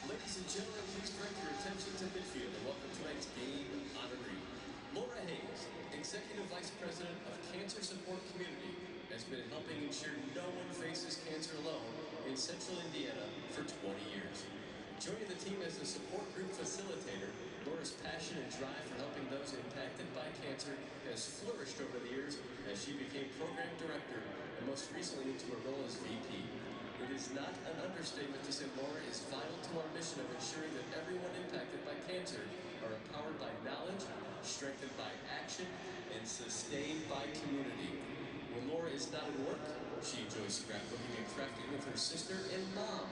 Ladies and gentlemen, please direct your attention to midfield and welcome tonight's game honoree. Laura Hayes, Executive Vice President of Cancer Support Community, has been helping ensure no one faces cancer alone in Central Indiana for 20 years. Joining the team as a support group facilitator, Laura's passion and drive for helping those impacted by cancer has flourished over the years as she became program director and most recently into her role as VP. It is not an understatement to say Laura is vital to our mission of ensuring that everyone impacted by cancer are empowered by knowledge, strengthened by action, and sustained by community. When Laura is not at work, she enjoys scrapbooking and crafting with her sister and mom.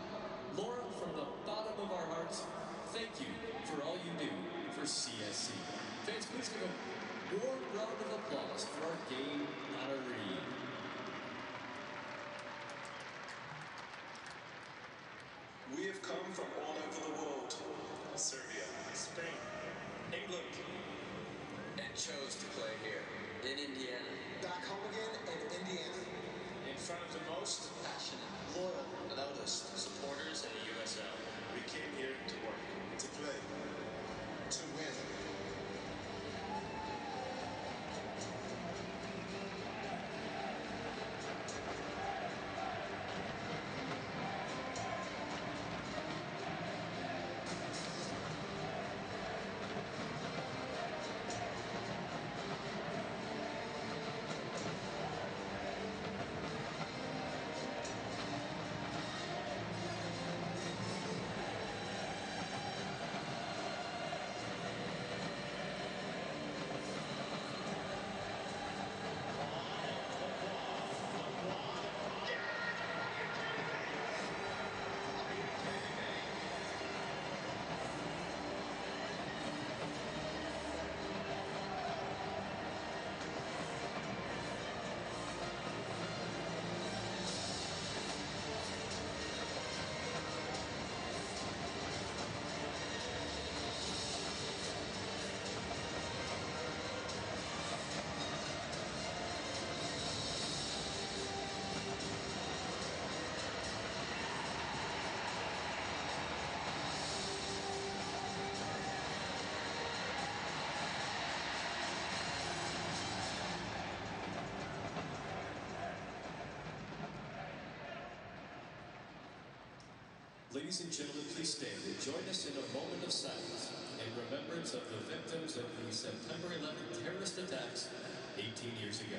Laura, from the bottom of our hearts, thank you for all you do for CSC. Fans, please give a warm round of applause for our game honoree. We have come from all over the world. Serbia, Spain, England. And chose to play here in Indiana. Back home again in Indiana. In front of the most Passionate, Loyal. loudest supporters in the USL. we came here to work. To play. To win. Ladies and gentlemen, please stand and join us in a moment of silence in remembrance of the victims of the September 11th terrorist attacks 18 years ago.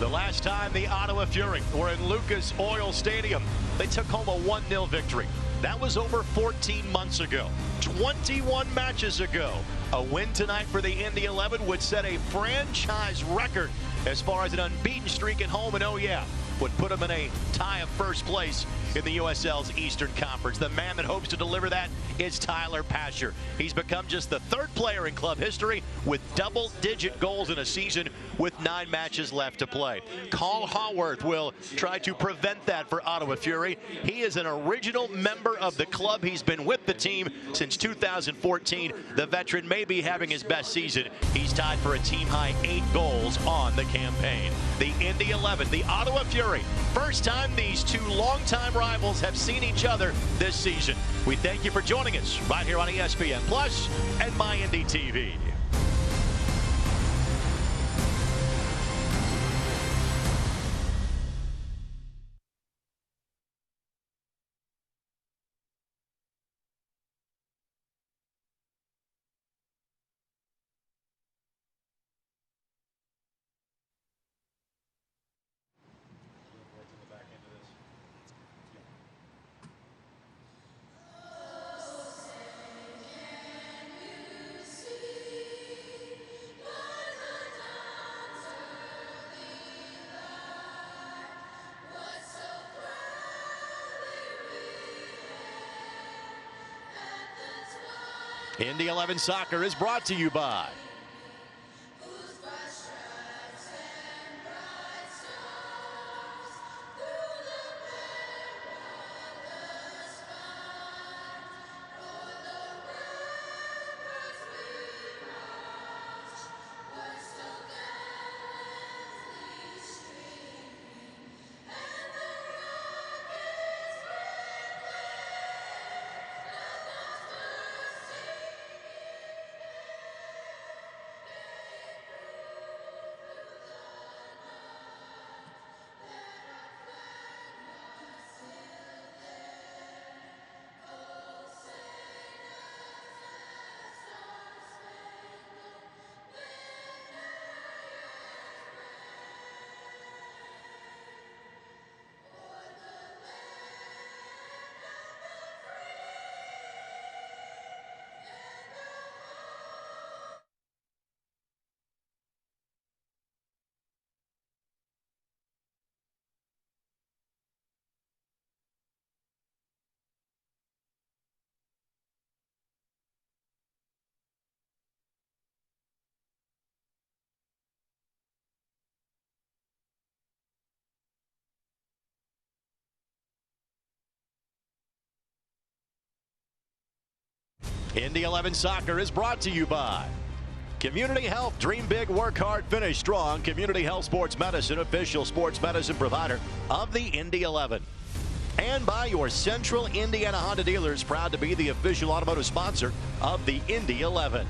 The last time the Ottawa Fury were in Lucas Oil Stadium, they took home a 1-0 victory. That was over 14 months ago, 21 matches ago. A win tonight for the Indy 11 would set a franchise record as far as an unbeaten streak at home. And oh yeah, would put him in a tie of first place in the USL's Eastern Conference. The man that hopes to deliver that is Tyler Pasher. He's become just the third player in club history with double-digit goals in a season with 9 matches left to play. Carl Haworth will try to prevent that for Ottawa Fury. He is an original member of the club. He's been with the team since 2014. The veteran may be having his best season. He's tied for a team-high 8 goals on the campaign. The Indy 11, the Ottawa Fury. First time these two longtime rivals have seen each other this season. We thank you for joining us right here on ESPN Plus and MyIndy TV. Indy 11 Soccer is brought to you by Indy 11 Soccer is brought to you by Community Health. Dream big, work hard, finish strong. Community Health Sports Medicine, official sports medicine provider of the Indy 11. And by your Central Indiana Honda dealers, proud to be the official automotive sponsor of the Indy 11.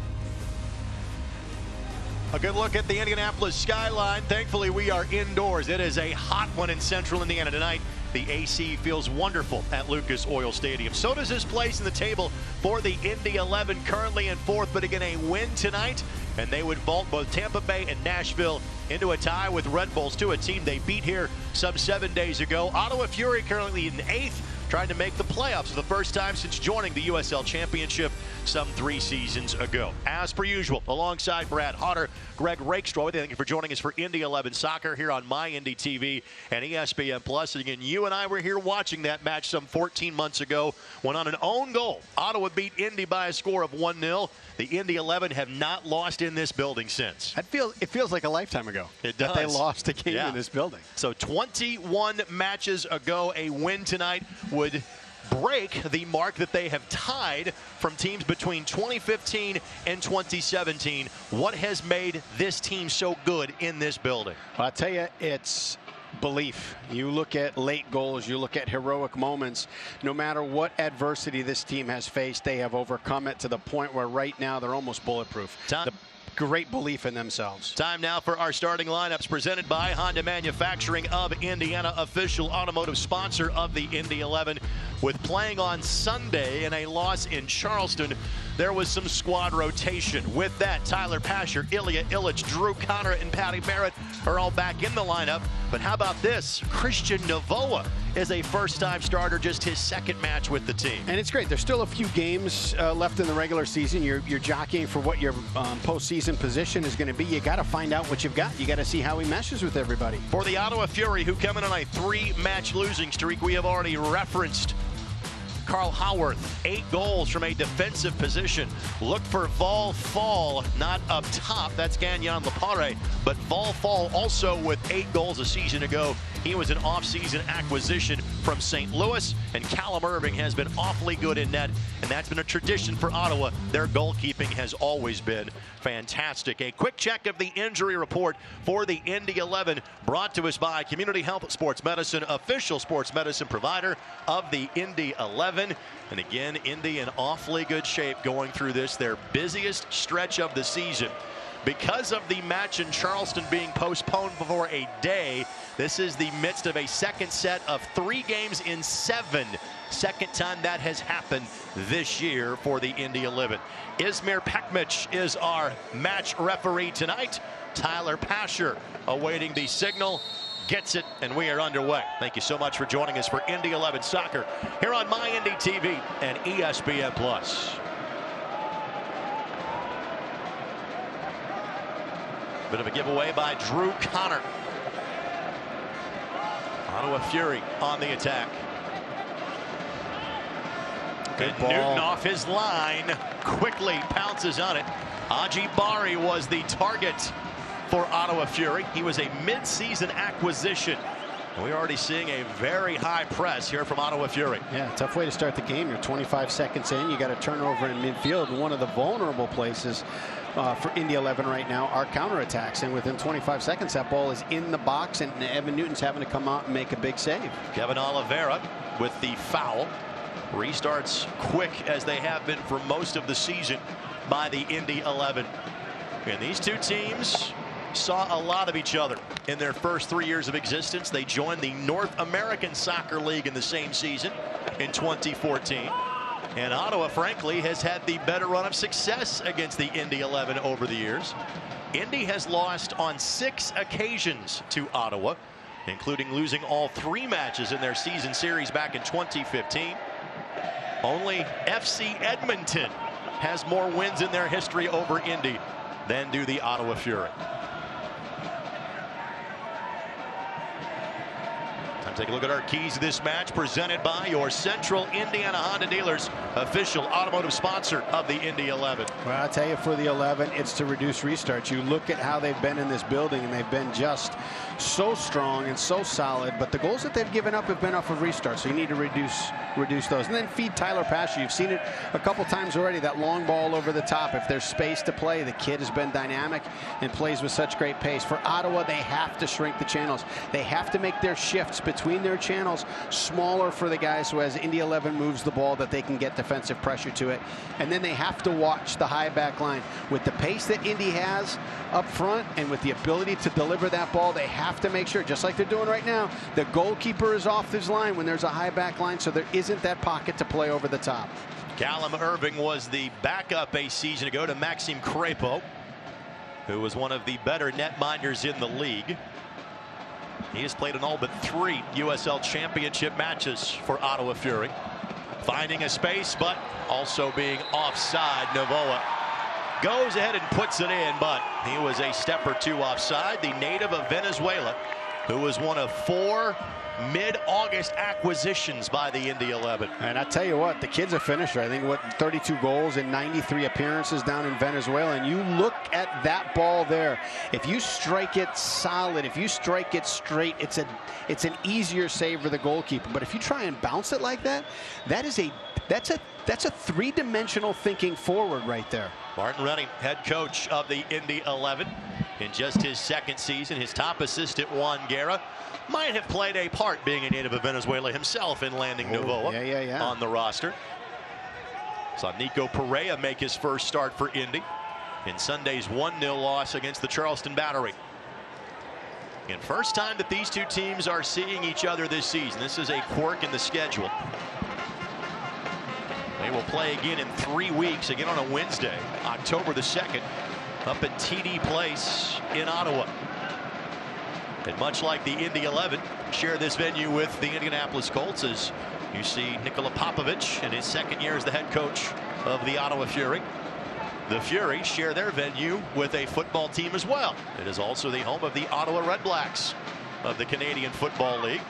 A good look at the Indianapolis skyline. Thankfully, we are indoors. It is a hot one in Central Indiana tonight. The AC feels wonderful at Lucas Oil Stadium. So does this place in the table for the Indy 11, currently in 4th, but again, a win tonight, and they would vault both Tampa Bay and Nashville into a tie with Red Bulls, to a team they beat here some 7 days ago. Ottawa Fury currently in 8th, trying to make the playoffs for the first time since joining the USL Championship some 3 seasons ago. As per usual, alongside Brad Hodder, Greg Rakestraw, thank you for joining us for Indy 11 Soccer here on MyIndy TV and ESPN Plus. And again, you and I were here watching that match some 14 months ago when on an own goal, Ottawa beat Indy by a score of 1-0. The Indy 11 have not lost in this building since. It feels like a lifetime ago. It does. That they lost a game in this building. So 21 matches ago, a win tonight would break the mark that they have tied from teams between 2015 and 2017. What has made this team so good in this building? Well, I'll tell you, it's belief. You look at late goals, you look at heroic moments. No matter what adversity this team has faced, they have overcome it to the point where right now they're almost bulletproof. Great belief in themselves. Time now for our starting lineups, presented by Honda Manufacturing of Indiana, official automotive sponsor of the Indy 11. With playing on Sunday and a loss in Charleston, there was some squad rotation. With that, Tyler Pasher, Ilya Illich, Drew Connor, and Patty Barrett are all back in the lineup. But how about this? Christian Novoa is a first-time starter, just his second match with the team. And it's great. There's still a few games left in the regular season. You're jockeying for what your postseason position is going to be. You got to find out what you've got. You got to see how he meshes with everybody. For the Ottawa Fury, who come in on a 3-match losing streak, we have already referenced Carl Howarth, 8 goals from a defensive position. Look for Vol Fall, not up top. That's Gagnon Lepare. But Vol Fall also with 8 goals a season ago. He was an off-season acquisition from St. Louis, and Callum Irving has been awfully good in net, and that's been a tradition for Ottawa. Their goalkeeping has always been fantastic. A quick check of the injury report for the Indy 11, brought to us by Community Health Sports Medicine, official sports medicine provider of the Indy 11. And again, Indy in awfully good shape going through this, their busiest stretch of the season. Because of the match in Charleston being postponed for a day, this is the midst of a second set of 3 games in 7. Second time that has happened this year for the Indy 11. Izmir Pekmic is our match referee tonight. Tyler Pasher awaiting the signal. Gets it, and we are underway. Thank you so much for joining us for Indy 11 Soccer here on MyIndy TV and ESPN+. Bit of a giveaway by Drew Connor. Ottawa Fury on the attack. Good ball. Newton off his line, quickly pounces on it. Aji Bari was the target for Ottawa Fury. He was a mid-season acquisition. And we're already seeing a very high press here from Ottawa Fury. Yeah, tough way to start the game. You're 25 seconds in. You got a turnover in midfield. One of the vulnerable places for Indy 11 right now are counterattacks. And within 25 seconds, that ball is in the box, and Evan Newton's having to come out and make a big save. Kevin Oliveira with the foul. Restarts quick, as they have been for most of the season, by the Indy 11. And these two teams saw a lot of each other in their first 3 years of existence. They joined the North American Soccer League in the same season in 2014. And Ottawa, frankly, has had the better run of success against the Indy 11 over the years. Indy has lost on 6 occasions to Ottawa, including losing all 3 matches in their season series back in 2015. Only FC Edmonton has more wins in their history over Indy than do the Ottawa Fury. Time to take a look at our keys to this match, presented by your Central Indiana Honda dealers, official automotive sponsor of the Indy 11. Well, I'll tell you, for the 11, it's to reduce restarts. You look at how they've been in this building, and they've been just so strong and so solid, but the goals that they've given up have been off of restarts, so you need to reduce those. And then feed Tyler Pasher. You've seen it a couple times already, that long ball over the top. If there's space to play, the kid has been dynamic and plays with such great pace. For Ottawa, they have to shrink the channels. They have to make their shifts between their channels smaller for the guys who, as Indy 11 moves the ball, that they can get defensive pressure to it. And then they have to watch the high back line. With the pace that Indy has up front and with the ability to deliver that ball, they have to make sure, just like they're doing right now, the goalkeeper is off his line when there's a high back line, so there isn't that pocket to play over the top. Callum Irving was the backup a season ago to Maxime Crepeau, who was one of the better netminders in the league. He has played in all but 3 USL Championship matches for Ottawa Fury. Finding a space, but also being offside. Novoa goes ahead and puts it in, but he was a step or 2 offside. The native of Venezuela, who was one of 4 mid-August acquisitions by the Indy 11. And I tell you what, the kid's a finisher. I think, 32 goals in 93 appearances down in Venezuela. And you look at that ball there. If you strike it solid, if you strike it straight, it's an easier save for the goalkeeper. But if you try and bounce it like that, that's a 3-dimensional thinking forward right there. Martin Rennie, head coach of the Indy 11, in just his 2nd season. His top assistant, Juan Guerra, might have played a part, being a native of Venezuela himself, in landing Novoa on the roster. Saw Nico Perea make his first start for Indy in Sunday's 1-0 loss against the Charleston Battery. And first time that these two teams are seeing each other this season. This is a quirk in the schedule. They will play again in 3 weeks, again on a Wednesday, October the 2nd, up at TD Place in Ottawa. And much like the Indy 11 share this venue with the Indianapolis Colts, as you see Nikola Popovich in his second year as the head coach of the Ottawa Fury. The Fury share their venue with a football team as well. It is also the home of the Ottawa Red Blacks of the Canadian Football League.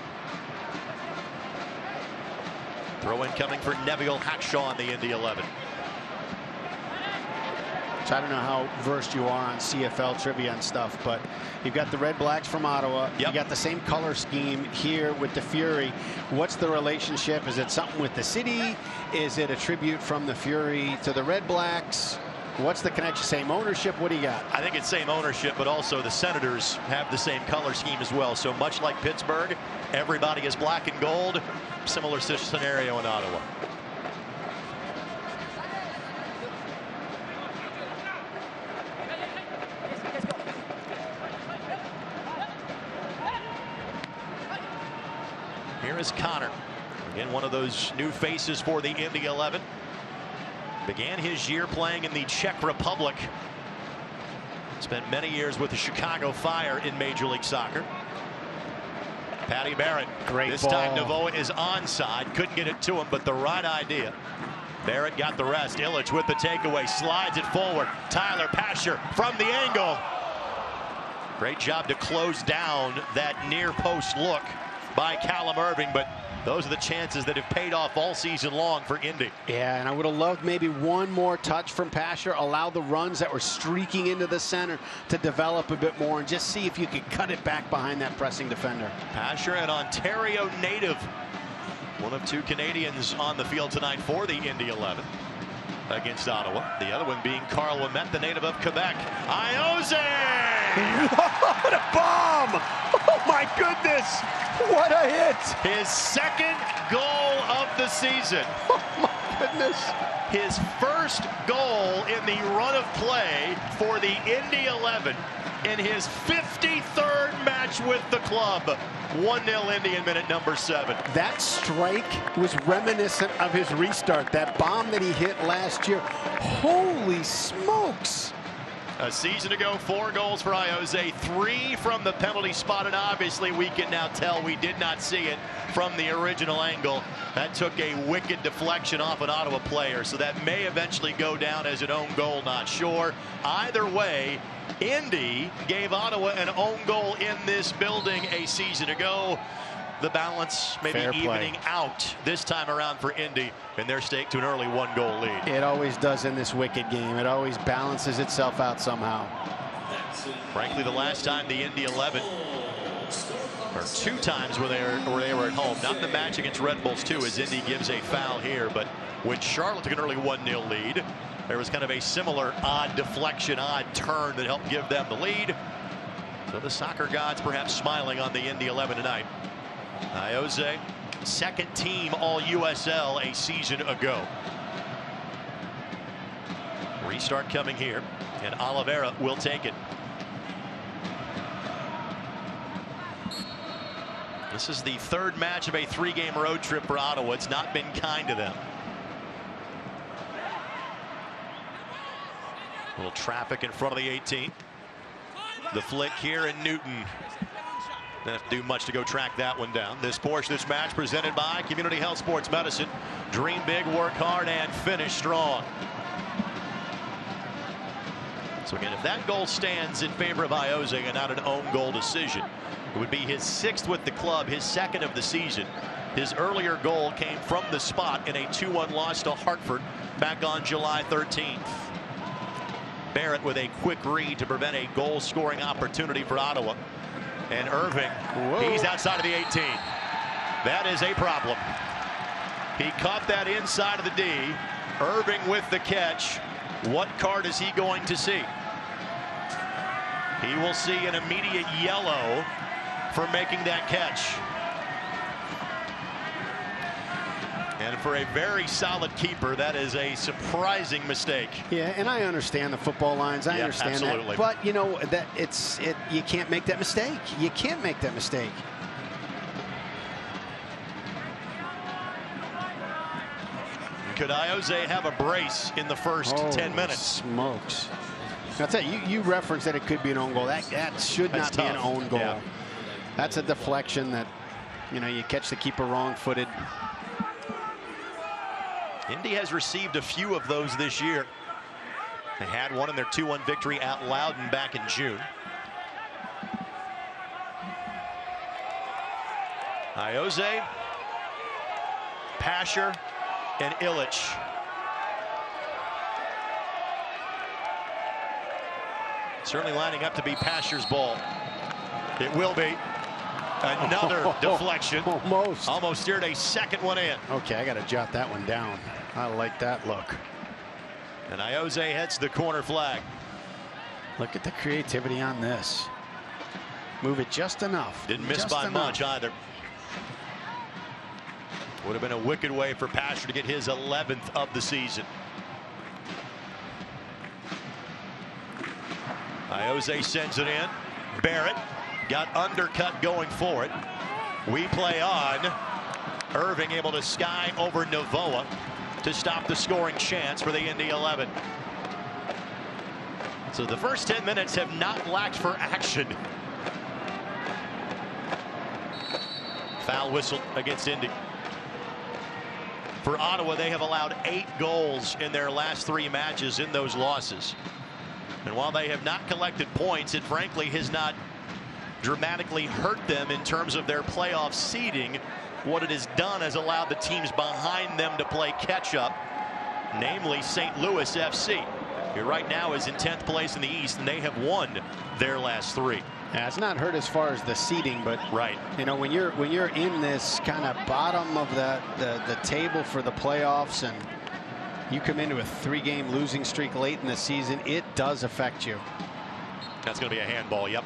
Throw in coming for Neville Hackshaw in the Indy 11. So I don't know how versed you are on CFL trivia and stuff, but you've got the Red Blacks from Ottawa. Yep. You got the same color scheme here with the Fury. What's the relationship? Is it something with the city? Is it a tribute from the Fury to the Red Blacks? What's the connection? Same ownership? What do you got? I think it's same ownership, but also the Senators have the same color scheme as well. So much like Pittsburgh, everybody is black and gold. Similar scenario in Ottawa. Here is Connor. Again, one of those new faces for the Indy 11. Began his year playing in the Czech Republic. Spent many years with the Chicago Fire in Major League Soccer. Patty Barrett. Great this ball. time Novoa is onside. Couldn't get it to him, but the right idea. Barrett got the rest. Illich with the takeaway. Slides it forward. Tyler Pasher from the angle. Great job to close down that near post look by Callum Irving, but those are the chances that have paid off all season long for Indy. Yeah, and I would have loved maybe one more touch from Pasher, allow the runs that were streaking into the center to develop a bit more and just see if you could cut it back behind that pressing defender. Pasher, an Ontario native, one of two Canadians on the field tonight for the Indy 11 against Ottawa. The other one being Carl Ouimet, the native of Quebec. Ioze! What a bomb! Oh my goodness! What a hit! His second goal of the season. Oh my goodness! His first goal in the run of play for the Indy 11 in his 53rd match with the club. 1-0 Indy in minute number 7. That strike was reminiscent of his restart. That bomb that he hit last year. Holy smokes! A season ago, 4 goals for Ioze, 3 from the penalty spot, and obviously we can now tell we did not see it from the original angle. That took a wicked deflection off an Ottawa player, so that may eventually go down as an own goal, not sure. Either way, Indy gave Ottawa an own goal in this building a season ago. The balance maybe evening out this time around for Indy in their stake to an early 1-goal lead. It always does in this wicked game. It always balances itself out somehow. Frankly, the last time the Indy 11, or 2 times where they were at home, not in the match against Red Bulls 2, as Indy gives a foul here, but when Charlotte took an early 1-0 lead, there was kind of a similar odd deflection, odd turn that helped give them the lead. So the soccer gods perhaps smiling on the Indy 11 tonight. Ioze, second team All-USL a season ago. Restart coming here, and Oliveira will take it. This is the 3rd match of a 3-game road trip for Ottawa. It's not been kind to them. A little traffic in front of the 18. The flick here, and Newton didn't have to do much to go track that one down. This portion of this match presented by Community Health Sports Medicine. Dream big, work hard, and finish strong. So again, if that goal stands in favor of Ioze and not an own goal decision, it would be his 6th with the club, his 2nd of the season. His earlier goal came from the spot in a 2-1 loss to Hartford back on July 13th. Barrett with a quick read to prevent a goal-scoring opportunity for Ottawa. And Irving, he's outside of the 18. That is a problem. He caught that inside of the D. Irving with the catch. What card is he going to see? He will see an immediate yellow for making that catch. And for a very solid keeper, that is a surprising mistake. Yeah, and I understand the football lines. I understand absolutely. that. But you know that you can't make that mistake. You can't make that mistake. Could Ioze have a brace in the first 10 minutes? Smokes. I'll tell you, you referenced that it could be an own goal. That should not be an own goal. Yeah. That's a deflection that, you catch the keeper wrong-footed. Indy has received a few of those this year. They had one in their 2-1 victory at Loudoun back in June. Iose, Pasher, and Illich. Certainly lining up to be Pasher's ball. It will be. Another deflection. Almost steered a second one in. Okay, I got to jot that one down. I like that look. And Iose heads the corner flag. Look at the creativity on this. Move it just enough. Didn't miss by much either. Would have been a wicked way for Pasher to get his 11th of the season. Iose sends it in. Barrett got undercut going for it. We play on. Irving able to sky over Novoa to stop the scoring chance for the Indy 11. So the first 10 minutes have not lacked for action. Foul whistle against Indy. For Ottawa, they have allowed 8 goals in their last 3 matches in those losses. And while they have not collected points, it frankly has not dramatically hurt them in terms of their playoff seeding. What it has done has allowed the teams behind them to play catch up, namely St. Louis FC, who right now is in 10th place in the East, and they have won their last 3. Yeah, it's not hurt as far as the seeding, but right. When you're in this kind of bottom of the table for the playoffs, and you come into a 3-game losing streak late in the season, it does affect you. That's going to be a handball. Yep.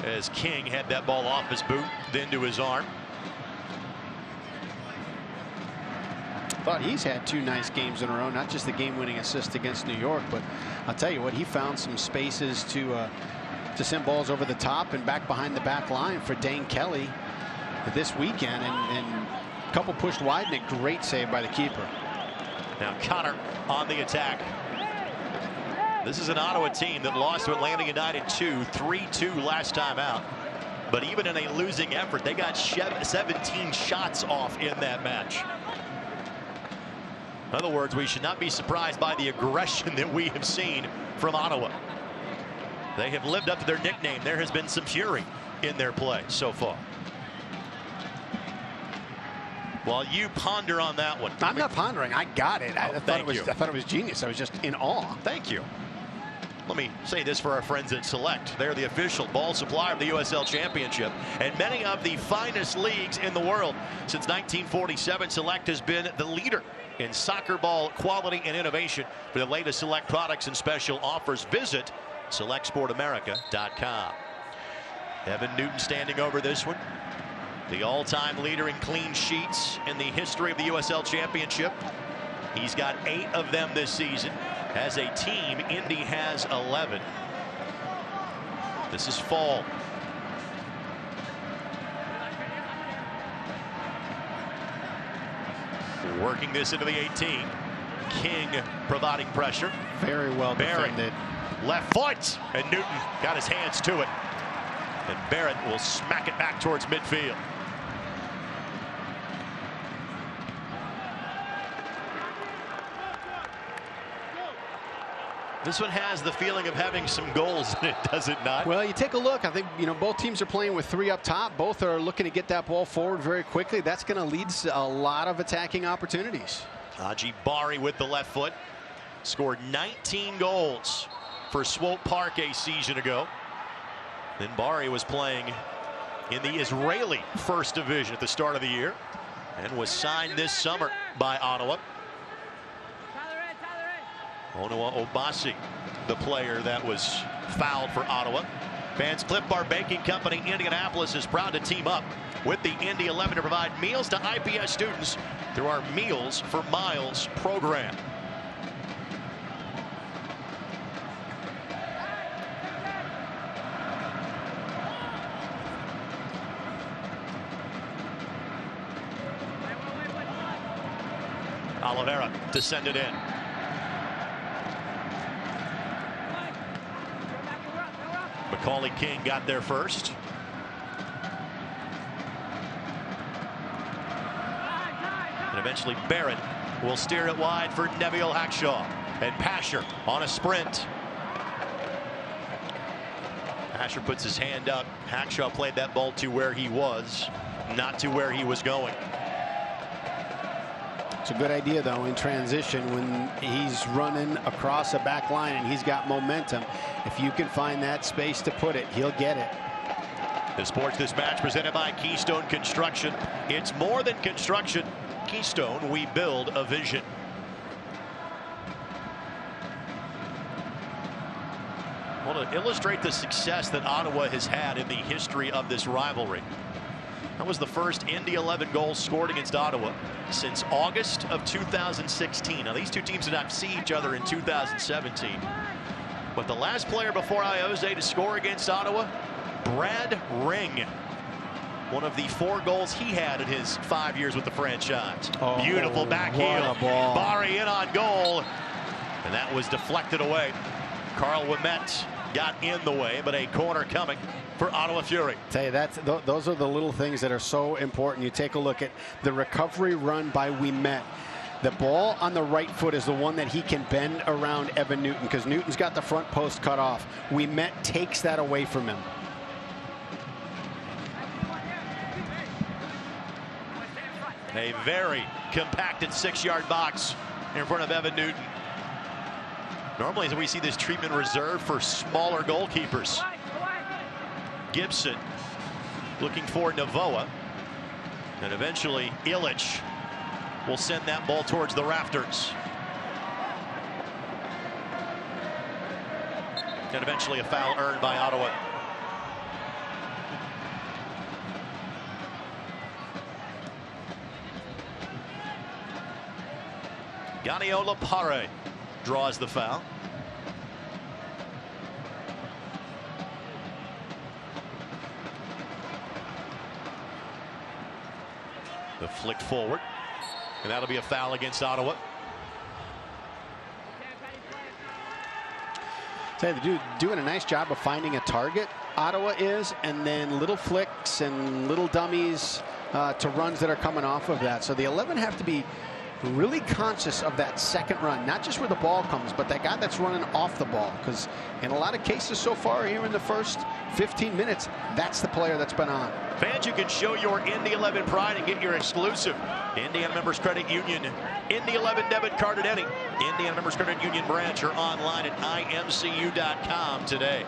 As King had that ball off his boot, then to his arm. Thought he's had 2 nice games in a row, not just the game-winning assist against New York, but I'll tell you what, he found some spaces to send balls over the top and back behind the back line for Dane Kelly this weekend, and a couple pushed wide, and a great save by the keeper. Now Connor on the attack. This is an Ottawa team that lost to Atlanta United 3-2 last time out. But even in a losing effort, they got 17 shots off in that match. In other words, we should not be surprised by the aggression that we have seen from Ottawa. They have lived up to their nickname. There has been some fury in their play so far. While you ponder on that one. I'm not pondering. I got it. I thought it was genius. I was just in awe. Thank you. Let me say this for our friends at Select. They're the official ball supplier of the USL Championship and many of the finest leagues in the world. Since 1947, Select has been the leader in soccer ball quality and innovation. For the latest Select products and special offers, visit SelectSportAmerica.com. Evan Newton standing over this one. The all-time leader in clean sheets in the history of the USL Championship. He's got 8 of them this season. As a team, Indy has 11. This is Fall. Working this into the 18. King providing pressure. Very well defended. Left foot, and Newton got his hands to it. And Barrett will smack it back towards midfield. This one has the feeling of having some goals in it, does it not? Well, you take a look. I think, both teams are playing with 3 up top. Both are looking to get that ball forward very quickly. That's going to lead to a lot of attacking opportunities. Haji Bari with the left foot. Scored 19 goals for Swope Park a season ago. Then Bari was playing in the Israeli First Division at the start of the year and was signed this summer by Ottawa. Onoa Obasi, the player that was fouled for Ottawa. Vance Cliff Bar Baking Company Indianapolis is proud to team up with the Indy 11 to provide meals to IPS students through our Meals for Miles program. Oliveira to send it in. Macaulay King got there first. And eventually Barrett will steer it wide for Neviel Hackshaw. And Pasher on a sprint. Pasher puts his hand up. Hackshaw played that ball to where he was, not to where he was going. It's a good idea, though, in transition when he's running across a back line and he's got momentum. If you can find that space to put it, he'll get it. The Sports This Match presented by Keystone Construction. It's more than construction. Keystone, we build a vision. Well, to illustrate the success that Ottawa has had in the history of this rivalry, that was the first Indy 11 goals scored against Ottawa since August of 2016. Now, these two teams did not see each other in 2017. But the last player before Iose to score against Ottawa, Brad Ring. One of the 4 goals he had in his 5 years with the franchise. Oh, beautiful back heel. Barry in on goal. And that was deflected away. Carl Ouimet got in the way, but a corner coming for Ottawa Fury. Tell you, those are the little things that are so important. You take a look at the recovery run by Ouimet. The ball on the right foot is the one that he can bend around Evan Newton, because Newton's got the front post cut off. Ouimet takes that away from him. A very compacted 6-yard box in front of Evan Newton. Normally we see this treatment reserved for smaller goalkeepers. Gibson looking for Navoa. And eventually Illich will send that ball towards the rafters. And eventually a foul earned by Ottawa. Ganiola Pare draws the foul. The flick forward, and that'll be a foul against Ottawa. So they're doing a nice job of finding a target, Ottawa is, and then little flicks and little dummies to runs that are coming off of that. So the 11 have to be really conscious of that second run, not just where the ball comes, but that guy that's running off the ball, because in a lot of cases so far here in the first 15 minutes, that's the player that's been on. Fans, you can show your Indy 11 pride and get your exclusive Indiana Members Credit Union Indy 11 debit card at any Indiana Members Credit Union branch or online at imcu.com today.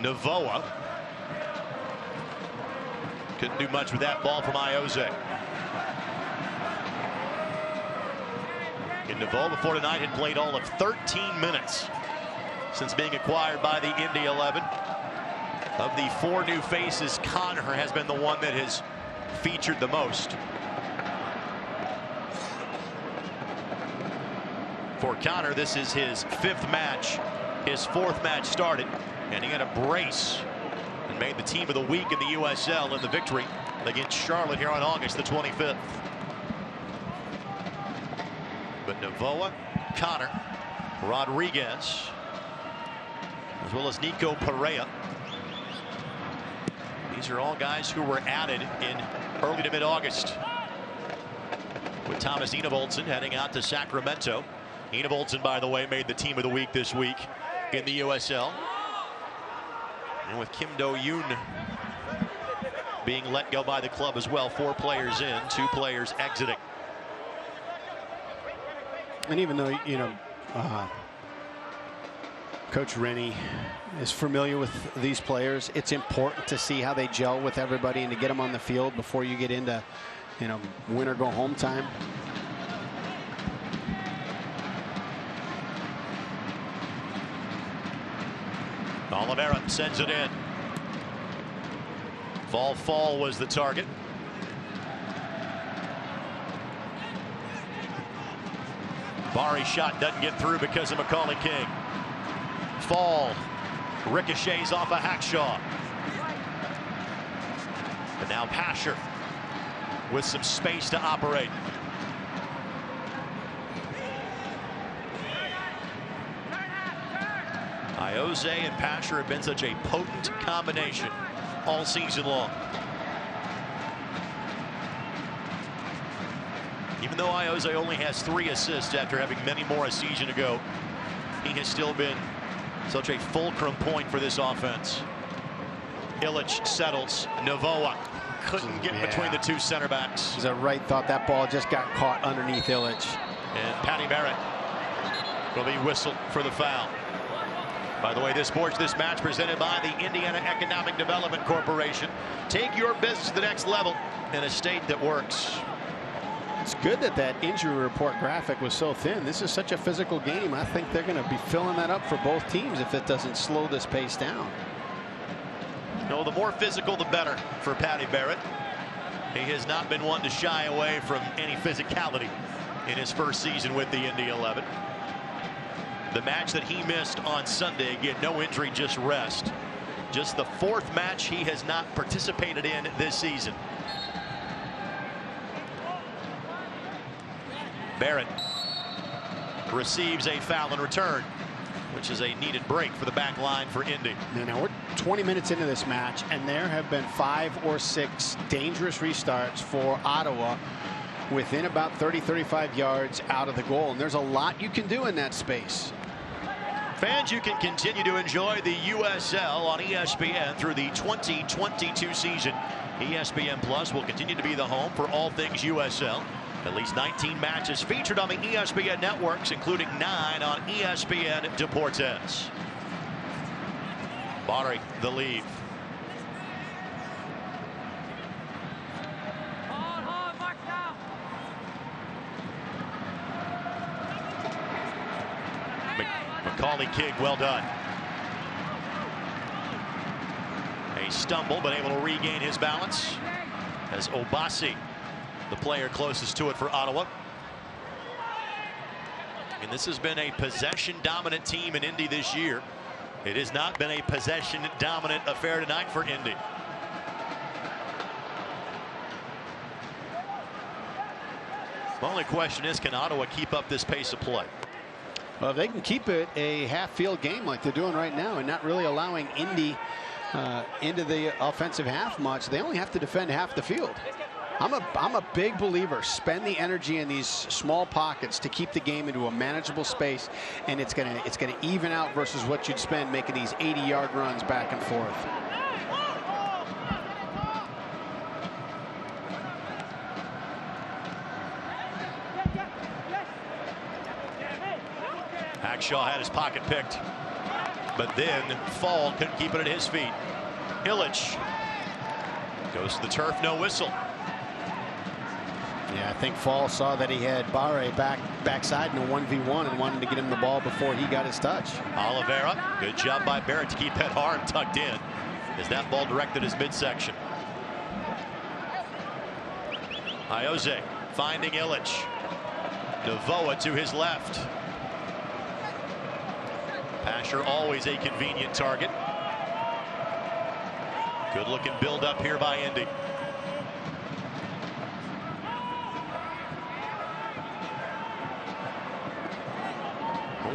Navoa couldn't do much with that ball from Iose. And Navoa before tonight had played all of 13 minutes since being acquired by the Indy 11. Of the 4 new faces, Connor has been the one that has featured the most. For Connor, this is his 5th match, his 4th match started, and he had a brace and made the team of the week in the USL in the victory against Charlotte here on August the 25th. But Navoa, Connor, Rodriguez, as well as Nico Perea. These are all guys who were added in early to mid-August, with Thomas Enevoldsen heading out to Sacramento. Enevoldsen, by the way, made the team of the week this week in the USL. And with Kim Do-yoon being let go by the club as well, 4 players in, 2 players exiting. And even though, you know, Coach Rennie is familiar with these players, it's important to see how they gel with everybody and to get them on the field before you get into, you know, win or go home time. Oliveira sends it in. Fall was the target. Bari shot doesn't get through because of Macaulay King. Fall ricochets off of Hackshaw. And now Pasher with some space to operate. Iose and Pasher have been such a potent combination all season long. Even though Iose only has 3 assists after having many more a season ago, he has still been such a fulcrum point for this offense. Illich settles. Novoa couldn't get between the 2 center backs. He's a right thought that ball just got caught underneath Illich. And Patty Barrett will be whistled for the foul. By the way, this match presented by the Indiana Economic Development Corporation. Take your business to the next level in a state that works. It's good that that injury report graphic was so thin. This is such a physical game. I think they're going to be filling that up for both teams if it doesn't slow this pace down. No, the more physical, the better for Patty Barrett. He has not been one to shy away from any physicality in his first season with the Indy 11. The match that he missed on Sunday, again, no injury, just rest. Just the 4th match he has not participated in this season. Barrett receives a foul in return, which is a needed break for the back line for Indy. Now we're 20 minutes into this match, and there have been 5 or 6 dangerous restarts for Ottawa within about 30-35 yards out of the goal, and there's a lot you can do in that space. Fans, you can continue to enjoy the USL on ESPN through the 2022 season. ESPN Plus will continue to be the home for all things USL. At least 19 matches featured on the ESPN networks, including 9 on ESPN Deportes. Barry, the lead. Macaulay King, well done. A stumble, but able to regain his balance as Obasi, the player closest to it for Ottawa. And this has been a possession-dominant team in Indy this year. It has not been a possession-dominant affair tonight for Indy. The only question is, can Ottawa keep up this pace of play? Well, if they can keep it a half-field game like they're doing right now and not really allowing Indy into the offensive half much, they only have to defend half the field. I'm a big believer. Spend the energy in these small pockets to keep the game into a manageable space, and it's gonna even out versus what you'd spend making these 80-yard runs back and forth. Hackshaw had his pocket picked, but then Fall couldn't keep it at his feet. Illich goes to the turf, no whistle. Yeah, I think Fall saw that he had Barre backside in a 1v1 and wanted to get him the ball before he got his touch. Oliveira, good job by Barrett to keep that arm tucked in as that ball directed his midsection. Iose finding Illich. Novoa to his left. Pasher always a convenient target. Good looking build up here by Indy.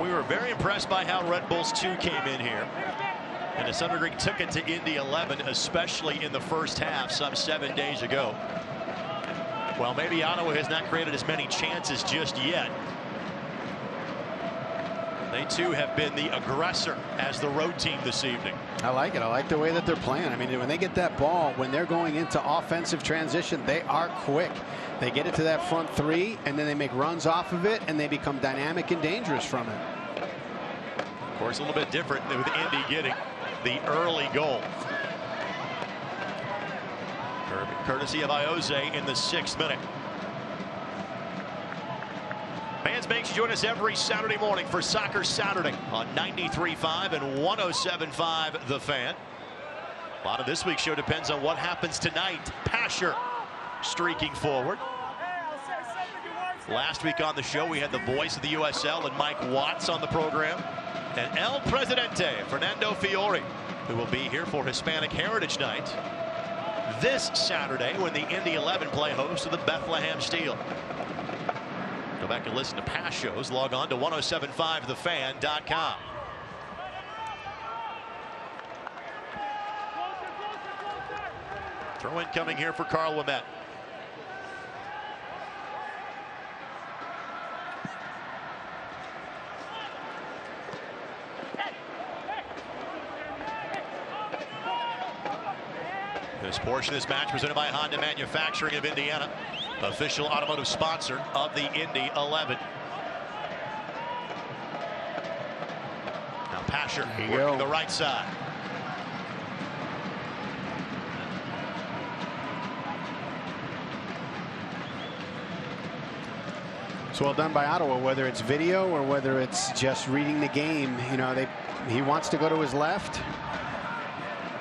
We were very impressed by how Red Bulls 2 came in here. And to some degree took it to Indy 11, especially in the first half some 7 days ago. Well, maybe Ottawa has not created as many chances just yet. They too have been the aggressor as the road team this evening. I like it. I like the way that they're playing. I mean, when they get that ball, when they're going into offensive transition, they are quick. They get it to that front 3, and then they make runs off of it, and they become dynamic and dangerous from it. Of course, a little bit different with Indy getting the early goal. Courtesy of Iose in the 6th minute. Fans, make sure you join us every Saturday morning for Soccer Saturday on 93.5 and 107.5 The Fan. A lot of this week's show depends on what happens tonight. Pasher streaking forward. Last week on the show, we had the voice of the USL and Mike Watts on the program. And El Presidente, Fernando Fiore, who will be here for Hispanic Heritage Night this Saturday when the Indy 11 play host to the Bethlehem Steel. Go back and listen to past shows. Log on to 1075thefan.com. Throw in coming here for Carl Ouimet. This portion of this match presented by Honda Manufacturing of Indiana, official automotive sponsor of the Indy 11. Now Pasher working the right side. It's well done by Ottawa, whether it's video or whether it's just reading the game. You know, he wants to go to his left.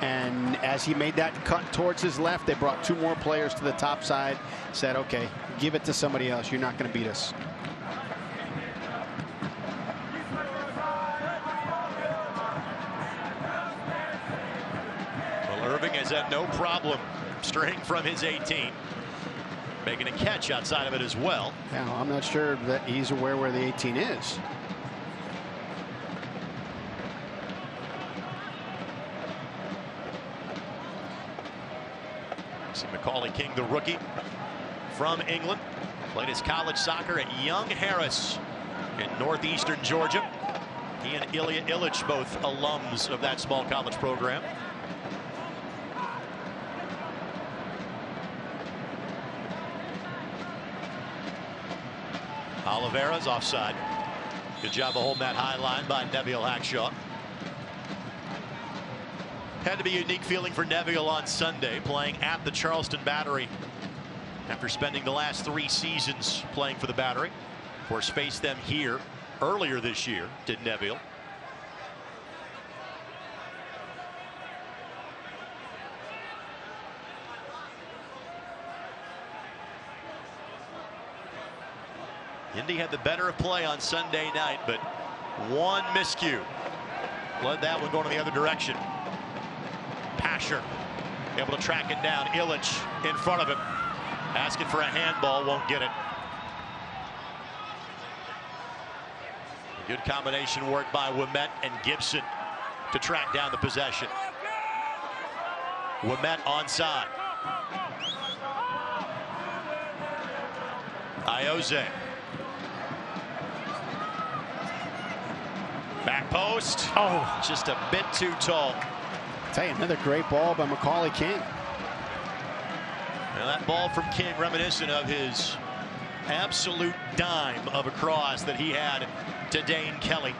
And as he made that cut towards his left, they brought 2 more players to the top side, said, okay, give it to somebody else. You're not going to beat us. Well, Irving has had no problem straying from his 18. Making a catch outside of it as well. Yeah, I'm not sure that he's aware where the 18 is. See Macaulay King, the rookie from England, played his college soccer at Young Harris in northeastern Georgia. He and Ilya Illich, both alums of that small college program. Oliveira's offside. Good job of holding that high line by Neville Hackshaw. Had to be a unique feeling for Neville on Sunday, playing at the Charleston Battery after spending the last 3 seasons playing for the Battery. Of course, faced them here earlier this year, did Neville. Indy had the better of play on Sunday night, but one miscue led that one going in the other direction. Pasher able to track it down. Illich in front of him, asking for a handball, won't get it. Good combination work by Ouimet and Gibson to track down the possession. Ouimet onside. Ioze. Back post. Oh, just a bit too tall. I'll tell you, another great ball by Macaulay King. Now that ball from King reminiscent of his absolute dime of a cross that he had to Dane Kelly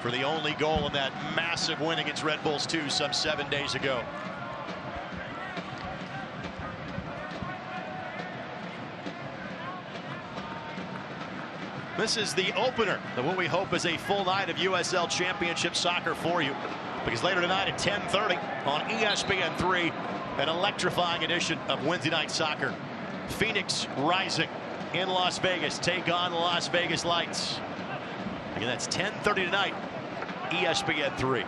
for the only goal in that massive win against Red Bulls 2 some 7 days ago. This is the opener of what we hope is a full night of USL Championship soccer for you, because later tonight at 10:30 on ESPN3, an electrifying edition of Wednesday Night Soccer. Phoenix Rising in Las Vegas take on Las Vegas Lights. Again, that's 10:30 tonight, ESPN3.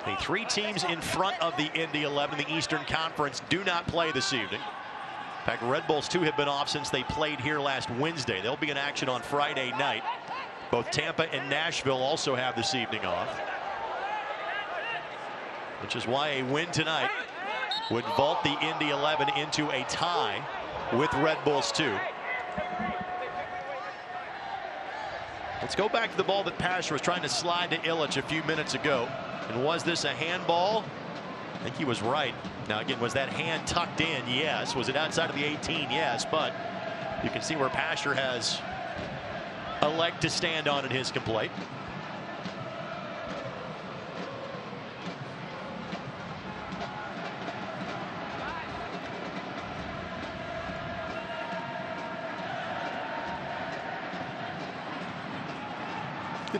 The 3 teams in front of the Indy 11 in the Eastern Conference do not play this evening. In fact, Red Bulls 2 have been off since they played here last Wednesday. They'll be in action on Friday night. Both Tampa and Nashville also have this evening off, which is why a win tonight would vault the Indy 11 into a tie with Red Bulls 2. Let's go back to the ball that Pasher was trying to slide to Illich a few minutes ago. And was this a handball? I think he was right. Now again, was that hand tucked in? Yes. Was it outside of the 18? Yes. But you can see where Pasher has a leg to stand on in his complaint.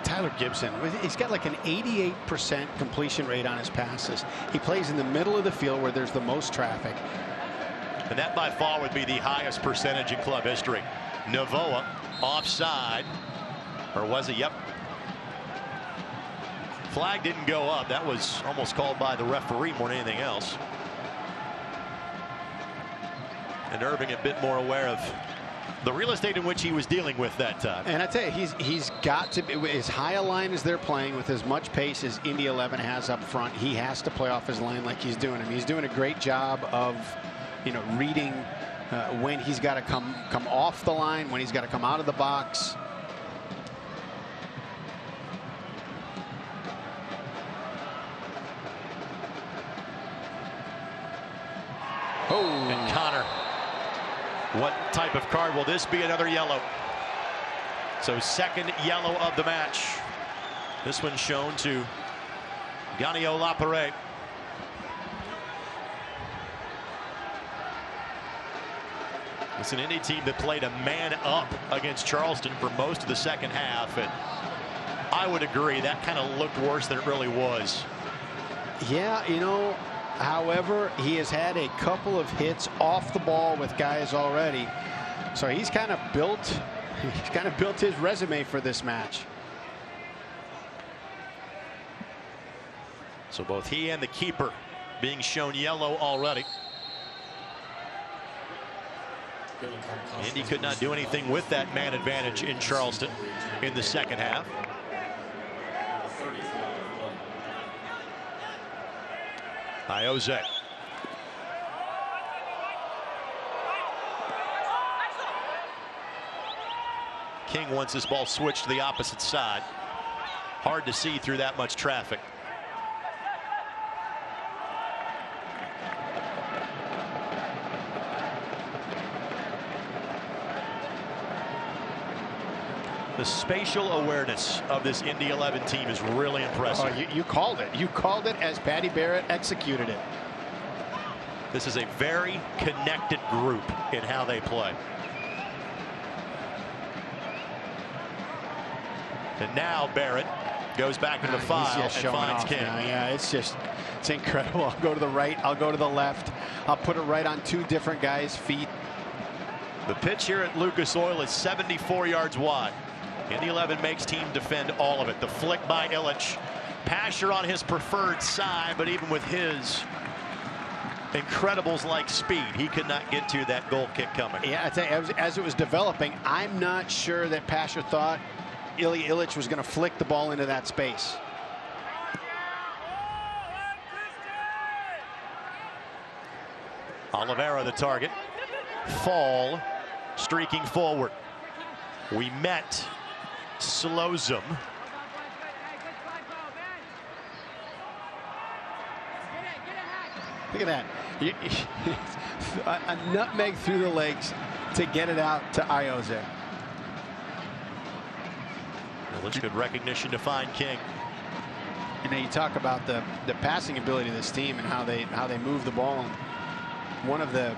Tyler Gibson, he's got like an 88% completion rate on his passes. He plays in the middle of the field where there's the most traffic. And that by far would be the highest percentage in club history. Novoa offside, or was it? Yep. Flag didn't go up. That was almost called by the referee more than anything else. And Irving a bit more aware of the real estate in which he was dealing with that time. And I tell you, he's got to be as high a line as they're playing with as much pace as Indy 11 has up front. He has to play off his line like he's doing. He's doing a great job of, reading when he's got to come off the line, when he's got to come out of the box. Oh, and Connor. What type of card will this be? Another yellow. So second yellow of the match. This one shown to Gagnon Lapare. It's an Indy team that played a man up against Charleston for most of the second half, and I would agree that kind of looked worse than it really was. Yeah, however, he has had a couple of hits off the ball with guys already, so he's kind of built his resume for this match. So both he and the keeper being shown yellow already. Indy could not do anything with that man advantage in Charleston in the second half. Iose. King wants this ball switched to the opposite side. Hard to see through that much traffic. The spatial awareness of this Indy 11 team is really impressive. Oh, you called it. You called it as Patty Barrett executed it. This is a very connected group in how they play. And now Barrett goes back into the file and finds King. Yeah, it's incredible. I'll go to the right. I'll go to the left. I'll put it right on two different guys' feet. The pitch here at Lucas Oil is 74 yards wide. Indy 11 makes team defend all of it. The flick by Illich. Pasher on his preferred side, but even with his Incredibles-like speed, he could not get to that goal kick coming. Yeah, I tell you, as it was developing, I'm not sure that Pasher thought Illich was going to flick the ball into that space. Oliveira the target. Fall streaking forward. We met slows him. Look at that. A nutmeg through the legs to get it out to Iose. Illich, good recognition to find King. You talk about the passing ability of this team and how they move the ball. One of the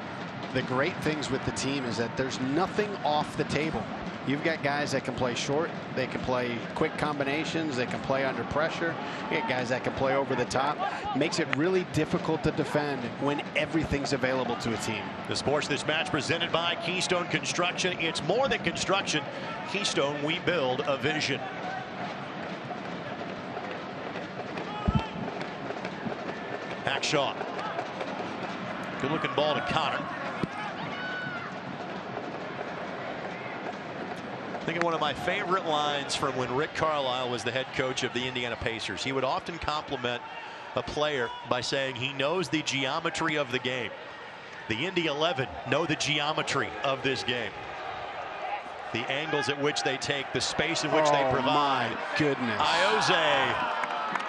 great things with the team is that there's nothing off the table. You've got guys that can play short, they can play quick combinations, they can play under pressure. You got guys that can play over the top. Makes it really difficult to defend when everything's available to a team. The sports this match presented by Keystone Construction. It's more than construction. Keystone, we build a vision. Hackshaw. Good looking ball to Connor. I think one of my favorite lines from when Rick Carlisle was the head coach of the Indiana Pacers. He would often compliment a player by saying he knows the geometry of the game. The Indy 11 know the geometry of this game. The angles at which they take, the space in which they provide. My goodness. Iose.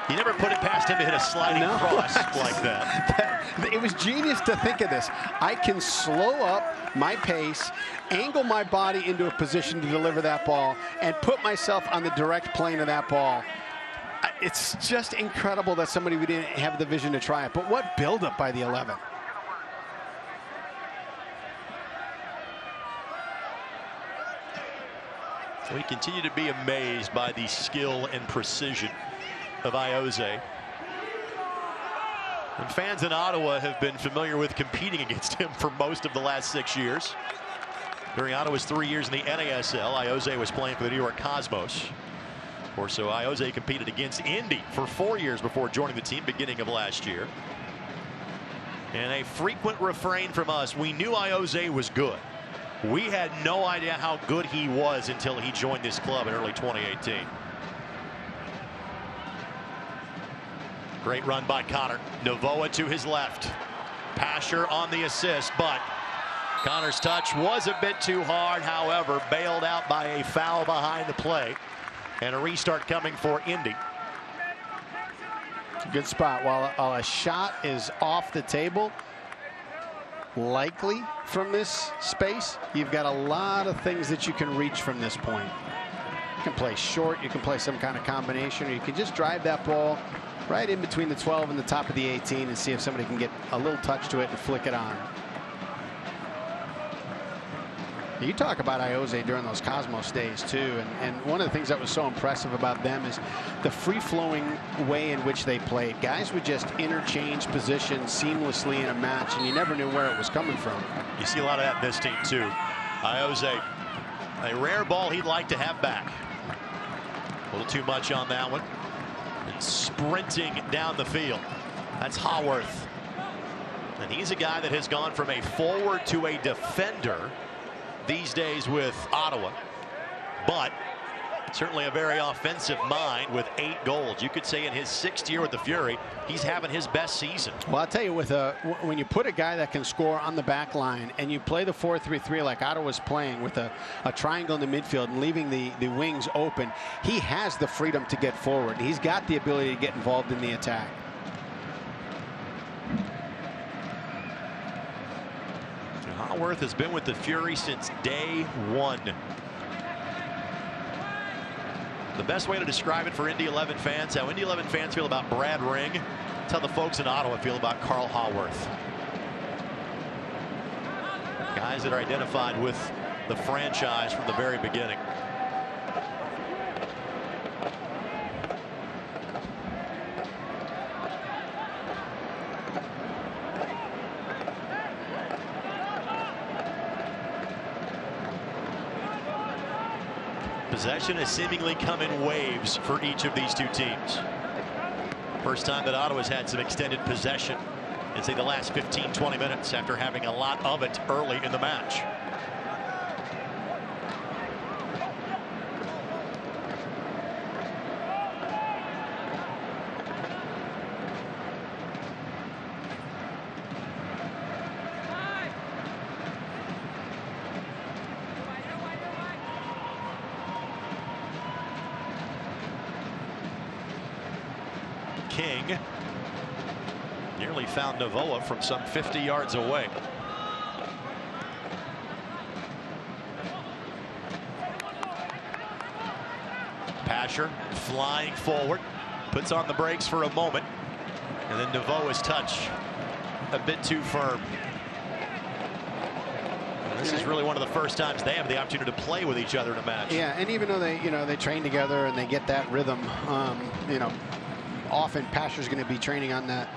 You never put it past him to hit a sliding cross like that. It was genius to think of this. I can slow up my pace, angle my body into a position to deliver that ball, and put myself on the direct plane of that ball. It's just incredible that somebody didn't have the vision to try it. But what buildup by the 11. We continue to be amazed by the skill and precision of Iose. And fans in Ottawa have been familiar with competing against him for most of the last 6 years. During Ottawa's 3 years in the NASL, Iose was playing for the New York Cosmos. Or so Iose competed against Indy for 4 years before joining the team beginning of last year. And a frequent refrain from us, we knew Iose was good. We had no idea how good he was until he joined this club in early 2018. Great run by Connor. Novoa to his left. Pasher on the assist, but Connor's touch was a bit too hard, however, bailed out by a foul behind the play. And a restart coming for Indy. Good spot. While a shot is off the table, likely from this space, you've got a lot of things that you can reach from this point. You can play short, you can play some kind of combination, or you can just drive that ball right in between the 12 and the top of the 18 and see if somebody can get a little touch to it and flick it on. You talk about Iose during those Cosmos days too, and one of the things that was so impressive about them is the free-flowing way in which they played. Guys would just interchange positions seamlessly in a match, and you never knew where it was coming from. You see a lot of that in this team too. Iose, a rare ball he'd like to have back. A little too much on that one. And sprinting down the field. That's Haworth. And he's a guy that has gone from a forward to a defender these days with Ottawa, but certainly a very offensive mind with 8 goals. You could say in his 6th year with the Fury, he's having his best season. Well, I'll tell you, when you put a guy that can score on the back line and you play the 4-3-3 like Ottawa's playing with a triangle in the midfield and leaving the wings open, he has the freedom to get forward. He's got the ability to get involved in the attack. Haworth has been with the Fury since day 1. The best way to describe it for Indy 11 fans, how Indy 11 fans feel about Brad Ring, that's how the folks in Ottawa feel about Carl Haworth. Guys that are identified with the franchise from the very beginning. Possession has seemingly come in waves for each of these two teams. First time that Ottawa's had some extended possession in, say, the last 15-20 minutes after having a lot of it early in the match. King nearly found Novoa from some 50 yards away. Pasher flying forward, puts on the brakes for a moment, and then Novoa's touch a bit too firm. This is really one of the first times they have the opportunity to play with each other in a match. Yeah, and even though they train together and they get that rhythm, often Pasher's going to be training on the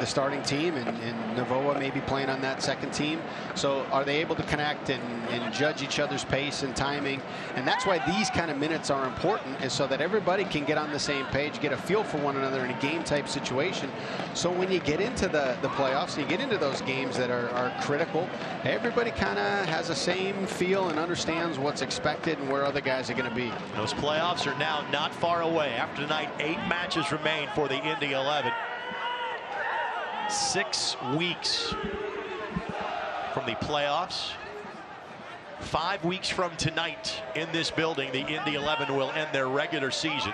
starting team, and Novoa may be playing on that second team. So are they able to connect and judge each other's pace and timing? And that's why these kind of minutes are important, is so that everybody can get on the same page, get a feel for one another in a game type situation. So when you get into the playoffs and you get into those games that are critical, everybody kind of has the same feel and understands what's expected and where other guys are going to be. Those playoffs are now not far away. After tonight, 8 matches remain for the Indy 11. 6 weeks from the playoffs. 5 weeks from tonight in this building, the Indy 11 will end their regular season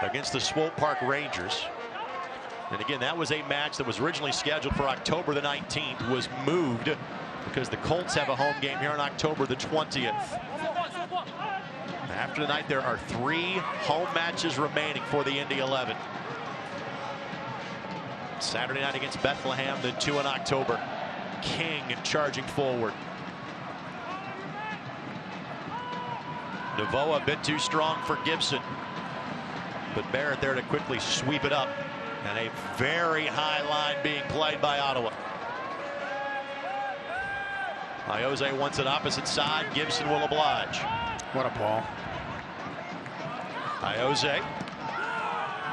against the Swope Park Rangers. And again, that was a match that was originally scheduled for October the 19th, was moved because the Colts have a home game here on October the 20th. After tonight, there are 3 home matches remaining for the Indy 11. Saturday night against Bethlehem, then 2 in October. King charging forward. Novoa a bit too strong for Gibson, but Barrett there to quickly sweep it up, and a very high line being played by Ottawa. Iose wants it opposite side. Gibson will oblige. What a ball. Iose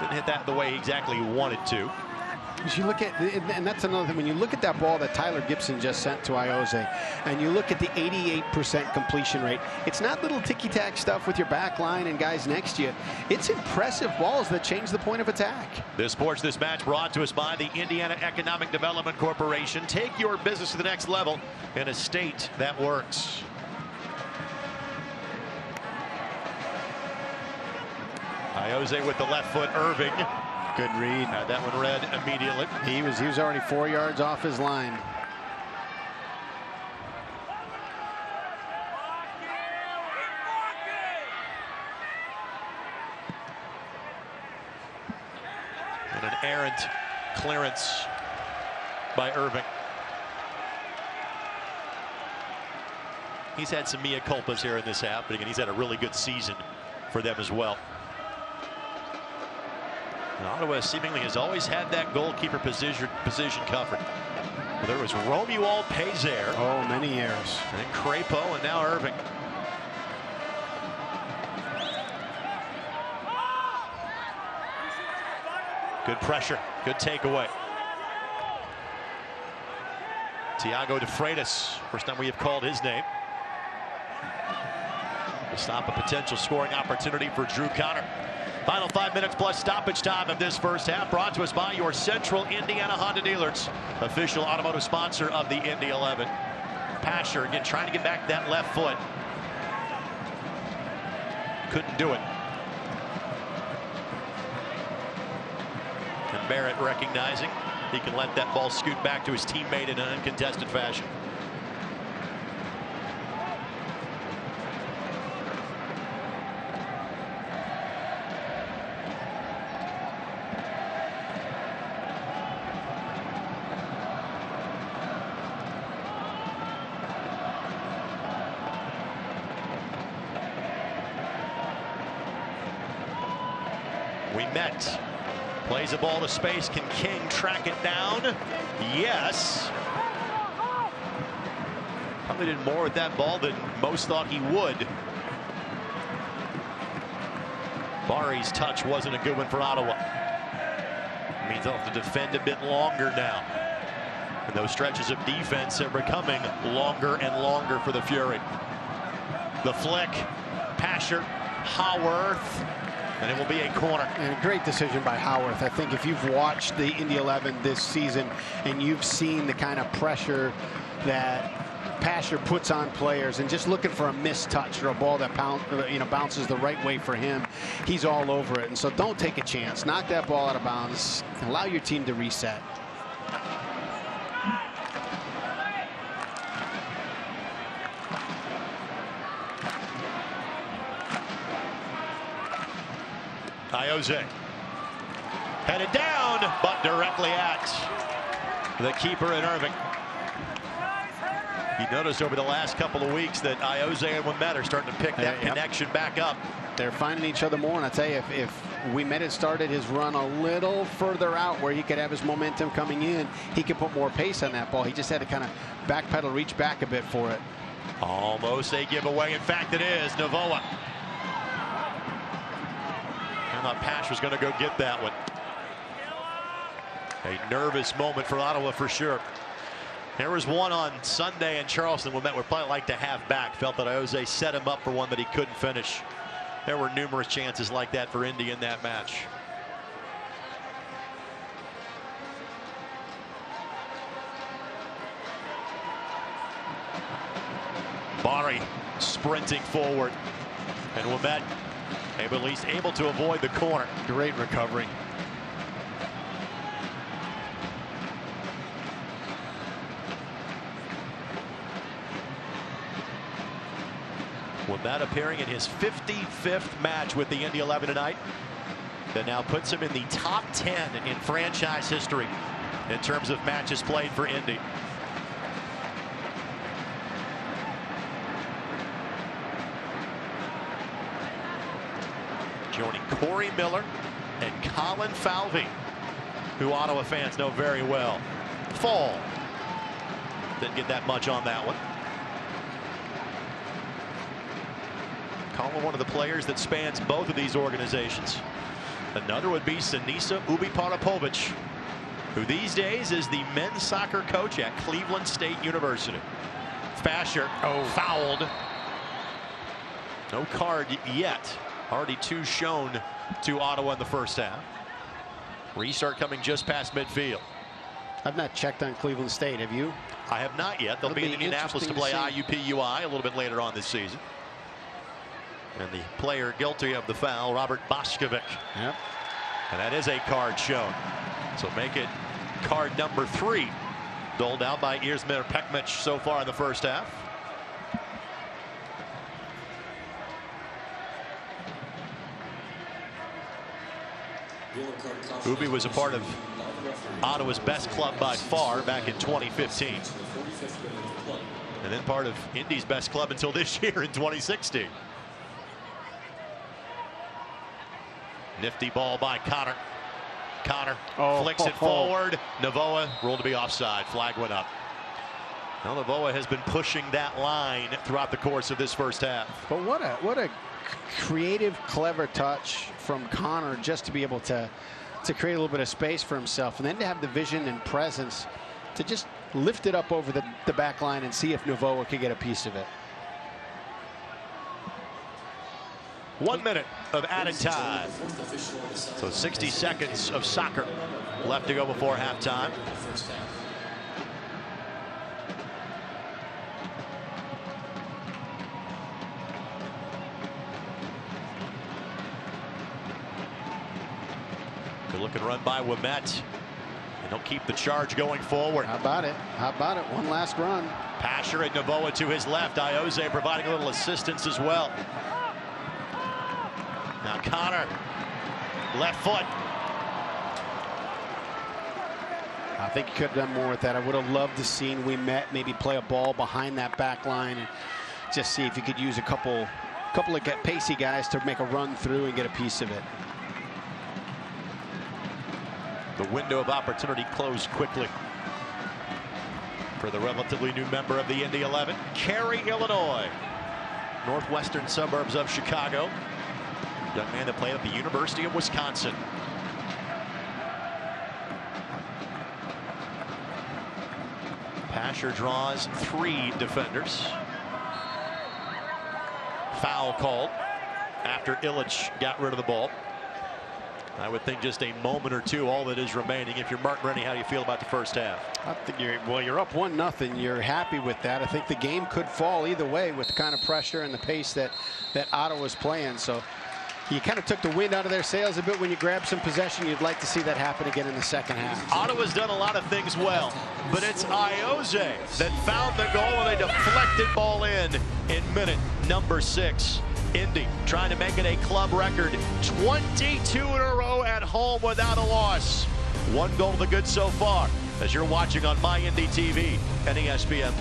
didn't hit that the way he exactly wanted to. As you look at, and that's another thing, when you look at that ball that Tyler Gibson just sent to Iose, and you look at the 88% completion rate, it's not little ticky-tack stuff with your back line and guys next to you. It's impressive balls that change the point of attack. This match brought to us by the Indiana Economic Development Corporation. Take your business to the next level in a state that works. Iose with the left foot. Irving. Good read. Had that one read immediately. He was already 4 yards off his line. And an errant clearance by Irving. He's had some mea culpas here in this half, but again, he's had a really good season for them as well. And Ottawa seemingly has always had that goalkeeper position covered. Well, there was Romuald Pazer. Oh, many years. And then Crapo, and now Irving. Good pressure, good takeaway. Thiago de Freitas, first time we have called his name. To stop a potential scoring opportunity for Drew Connor. Final 5 minutes plus stoppage time of this first half, brought to us by your Central Indiana Honda dealers, official automotive sponsor of the Indy 11. Pasher again trying to get back that left foot. Couldn't do it. And Barrett recognizing he can let that ball scoot back to his teammate in an uncontested fashion. We met. Plays a ball to space. Can King track it down? Yes. Probably did more with that ball than most thought he would. Barry's touch wasn't a good one for Ottawa. It means they'll have to defend a bit longer now. And those stretches of defense are becoming longer and longer for the Fury. The flick. Pasher. Howarth. And it will be a corner. And a great decision by Howarth. I think if you've watched the Indy 11 this season and you've seen the kind of pressure that Pasher puts on players and just looking for a missed touch or a ball that bounces the right way for him, he's all over it. And so don't take a chance. Knock that ball out of bounds. Allow your team to reset. Iose headed down, but directly at the keeper in Irving. You noticed over the last couple of weeks that Iose and Ouimet are starting to pick that connection back up. They're finding each other more, and I tell you, if Ouimet had started his run a little further out where he could have his momentum coming in, he could put more pace on that ball. He just had to kind of backpedal, reach back a bit for it. Almost a giveaway. In fact, it is. Novoa. I thought Pash was going to go get that one. A nervous moment for Ottawa for sure. There was one on Sunday in Charleston. Ouimet would probably like to have back. Felt that Iose set him up for one that he couldn't finish. There were numerous chances like that for Indy in that match. Barry sprinting forward, and Ouimet at least able to avoid the corner. Great recovery. Ouimet appearing in his 55th match with the Indy 11 tonight. That now puts him in the top 10 in franchise history in terms of matches played for Indy. Joining Corey Miller and Colin Falvey, who Ottawa fans know very well. Fall. Didn't get that much on that one. Colin, one of the players that spans both of these organizations. Another would be Sinisa Ubiparapovic. who these days is the men's soccer coach at Cleveland State University. Fasher fouled. No card yet. Already 2 shown to Ottawa in the first half. Restart coming just past midfield. I've not checked on Cleveland State. Have you? I have not yet. They'll be in Indianapolis to play IUPUI a little bit later on this season. And the player guilty of the foul, Robert Boskovic. Yep. And that is a card shown. So make it card number 3 doled out by Erzmir Pekmic so far in the first half. Ubi was a part of Ottawa's best club by far back in 2015. And then part of Indy's best club until this year in 2016. Nifty ball by Connor. Connor flicks it forward. Navoa ruled to be offside. Flag went up. Now Navoa has been pushing that line throughout the course of this first half. But what a creative, clever touch from Connor, just to be able to create a little bit of space for himself, and then to have the vision and presence to just lift it up over the back line and see if Navoa could get a piece of it. 1 minute of added time. So 60 seconds of soccer left to go before halftime. Good looking run by Ouimet. And he'll keep the charge going forward. How about it? How about it? One last run. Pasher and Navoa to his left. Ioze providing a little assistance as well. Now Connor, left foot. I think he could have done more with that. I would have loved to seen Ouimet maybe play a ball behind that back line and just see if he could use a couple of pacey guys to make a run through and get a piece of it. The window of opportunity closed quickly for the relatively new member of the Indy 11, Cary, Illinois, northwestern suburbs of Chicago. Young man that played at the University of Wisconsin. Pasher draws 3 defenders. Foul called after Illich got rid of the ball. I would think just a moment or two, all that is remaining. If you're Mark Rennie, how do you feel about the first half? I think you're up 1-0. You're happy with that. I think the game could fall either way with the kind of pressure and the pace that Ottawa's playing. So you kind of took the wind out of their sails a bit when you grabbed some possession. You'd like to see that happen again in the second half. Ottawa's done a lot of things well, but it's Ioze that found the goal, and a deflected ball in minute number 6. Indy trying to make it a club record 22 in a row at home without a loss. 1 goal to the good so far as you're watching on My Indy TV and ESPN+.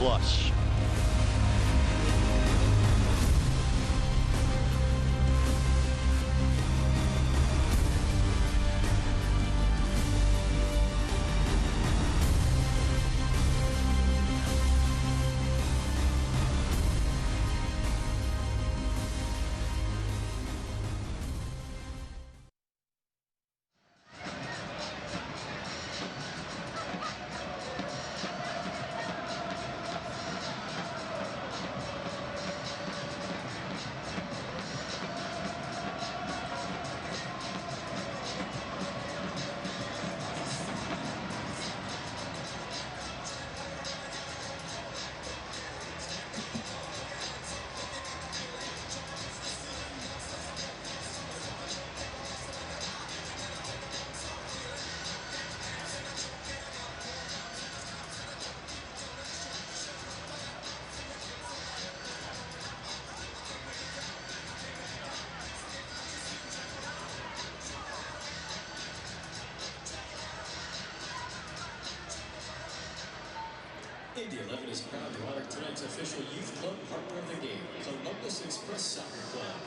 Indy 11 is proud to honor tonight's official youth club partner of the game, Columbus Express Soccer Club.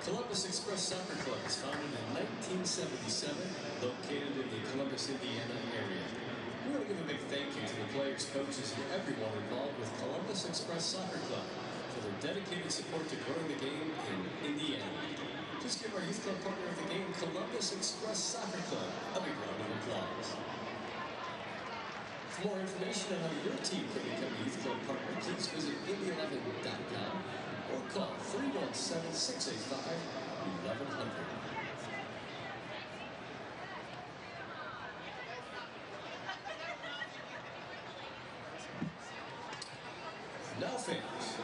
Columbus Express Soccer Club was founded in 1977, located in the Columbus, Indiana area. We want to give a big thank you to the players, coaches, and everyone involved with Columbus Express Soccer Club for their dedicated support to growing the game in Indiana. Just give our youth club partner of the game, Columbus Express Soccer Club, a big round of applause. For more information on how your team can become a Youth Club partner, please visit Indy11.com or call 317-685-1100. Now, fans,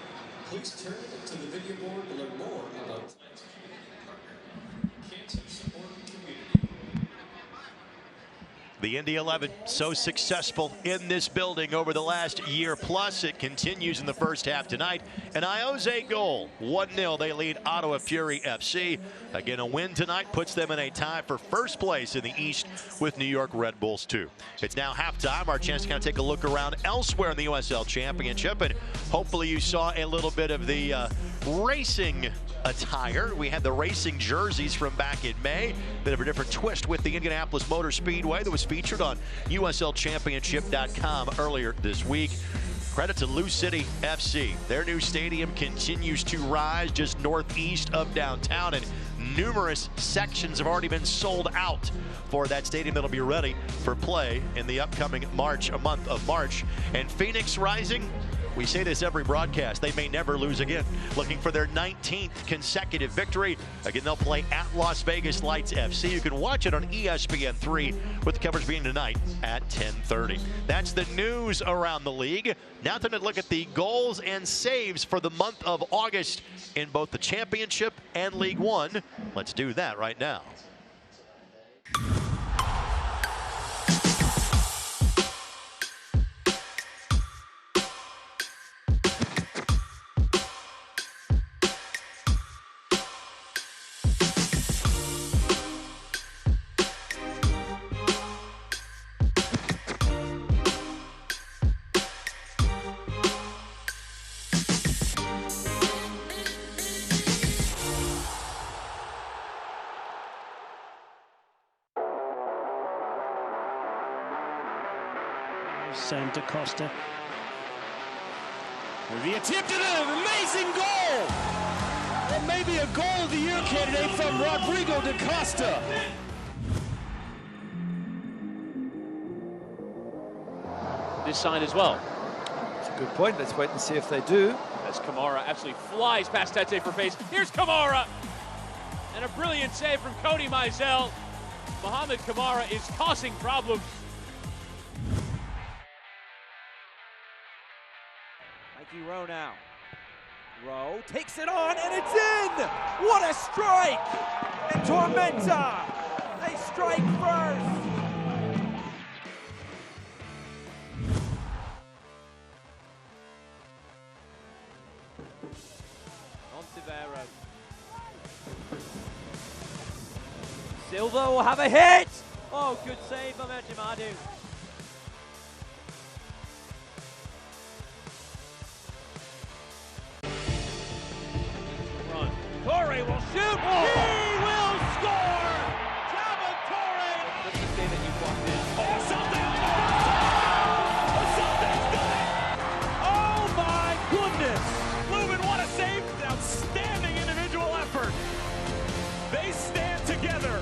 please turn to the video board to learn more about tonight's partner, Cancer Support Community. The Indy 11 so successful in this building over the last year plus. It continues in the first half tonight. An Iose goal, 1-0. They lead Ottawa Fury FC. Again, a win tonight puts them in a tie for first place in the East with New York Red Bulls 2. It's now halftime. Our chance to kind of take a look around elsewhere in the USL Championship, and hopefully you saw a little bit of the racing attire. We had the racing jerseys from back in May. Bit of a different twist with the Indianapolis Motor Speedway that was featured on USLChampionship.com earlier this week. Credit to Lou City FC. Their new stadium continues to rise just northeast of downtown, and numerous sections have already been sold out for that stadium that'll be ready for play in the upcoming month of March. And Phoenix Rising, we say this every broadcast, they may never lose again. Looking for their 19th consecutive victory. Again, they'll play at Las Vegas Lights FC. You can watch it on ESPN3 with the coverage beginning tonight at 10:30. That's the news around the league. Now time to look at the goals and saves for the month of August in both the championship and League One. Let's do that right now. Sam DaCosta. The attempt at an amazing goal! Or maybe a goal of the year candidate from Rodrigo DaCosta. This side as well. It's a good point. Let's wait and see if they do. As Kamara absolutely flies past Tete for pace. Here's Kamara! And a brilliant save from Cody Mizell. Mohamed Kamara is causing problems. Mikey Rowe now. Rowe takes it on, and it's in! What a strike! And Tormenta, they strike first! Ontivero. Silva will have a hit! Oh, good save by Mejimadu. Torre will shoot. Oh. He will score. Javon Torre. Let's just say that you walked in. Oh, something. Something's good. Oh my goodness. Lubin, what a save. Outstanding individual effort. They stand together.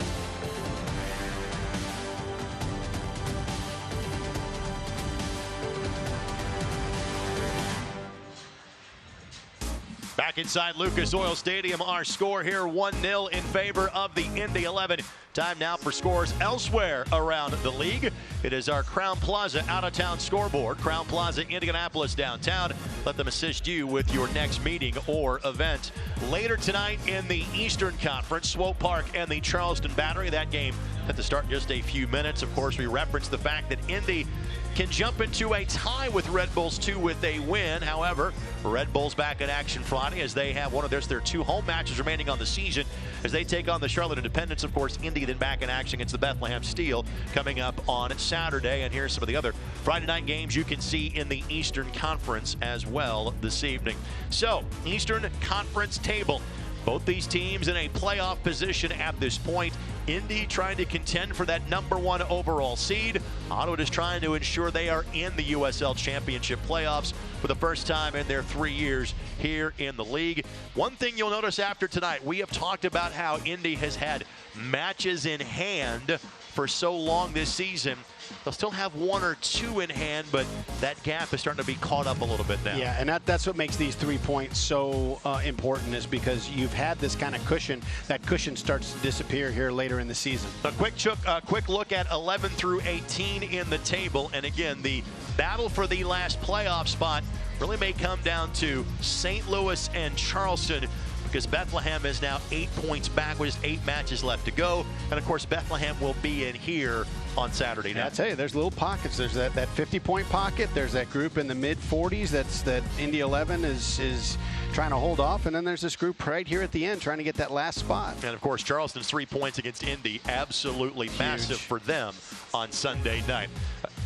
Back inside Lucas Oil Stadium, our score here 1-0 in favor of the Indy 11. Time now for scores elsewhere around the league. It is our Crown Plaza out-of-town scoreboard. Crown Plaza, Indianapolis downtown. Let them assist you with your next meeting or event. Later tonight in the Eastern Conference, Swope Park and the Charleston Battery. That game had to start in just a few minutes. Of course, we referenced the fact that Indy can jump into a tie with Red Bulls 2 with a win. However, Red Bulls back in action Friday as they have one of their two home matches remaining on the season as they take on the Charlotte Independence. Of course, Indy then back in action against the Bethlehem Steel coming up on Saturday. And here's some of the other Friday night games you can see in the Eastern Conference as well this evening. So, Eastern Conference table. Both these teams in a playoff position at this point. Indy trying to contend for that #1 overall seed. Ottawa is trying to ensure they are in the USL Championship playoffs for the first time in their 3 years here in the league. One thing you'll notice after tonight, we have talked about how Indy has had matches in hand for so long this season They'll still have 1 or 2 in hand, but that gap is starting to be caught up a little bit now. Yeah, and that's what makes these 3 points so important, is because you've had this kind of cushion. That cushion starts to disappear here later in the season. A quick look at 11 through 18 in the table, and again, the battle for the last playoff spot really may come down to St. Louis and Charleston, because Bethlehem is now 8 points back with just 8 matches left to go. And of course, Bethlehem will be in here on Saturday night. Yeah, I tell you, there's little pockets. There's that 50-point pocket. There's that group in the mid-40s that Indy 11 is trying to hold off. And then there's this group right here at the end trying to get that last spot. And of course, Charleston's 3 points against Indy, absolutely massive for them on Sunday night.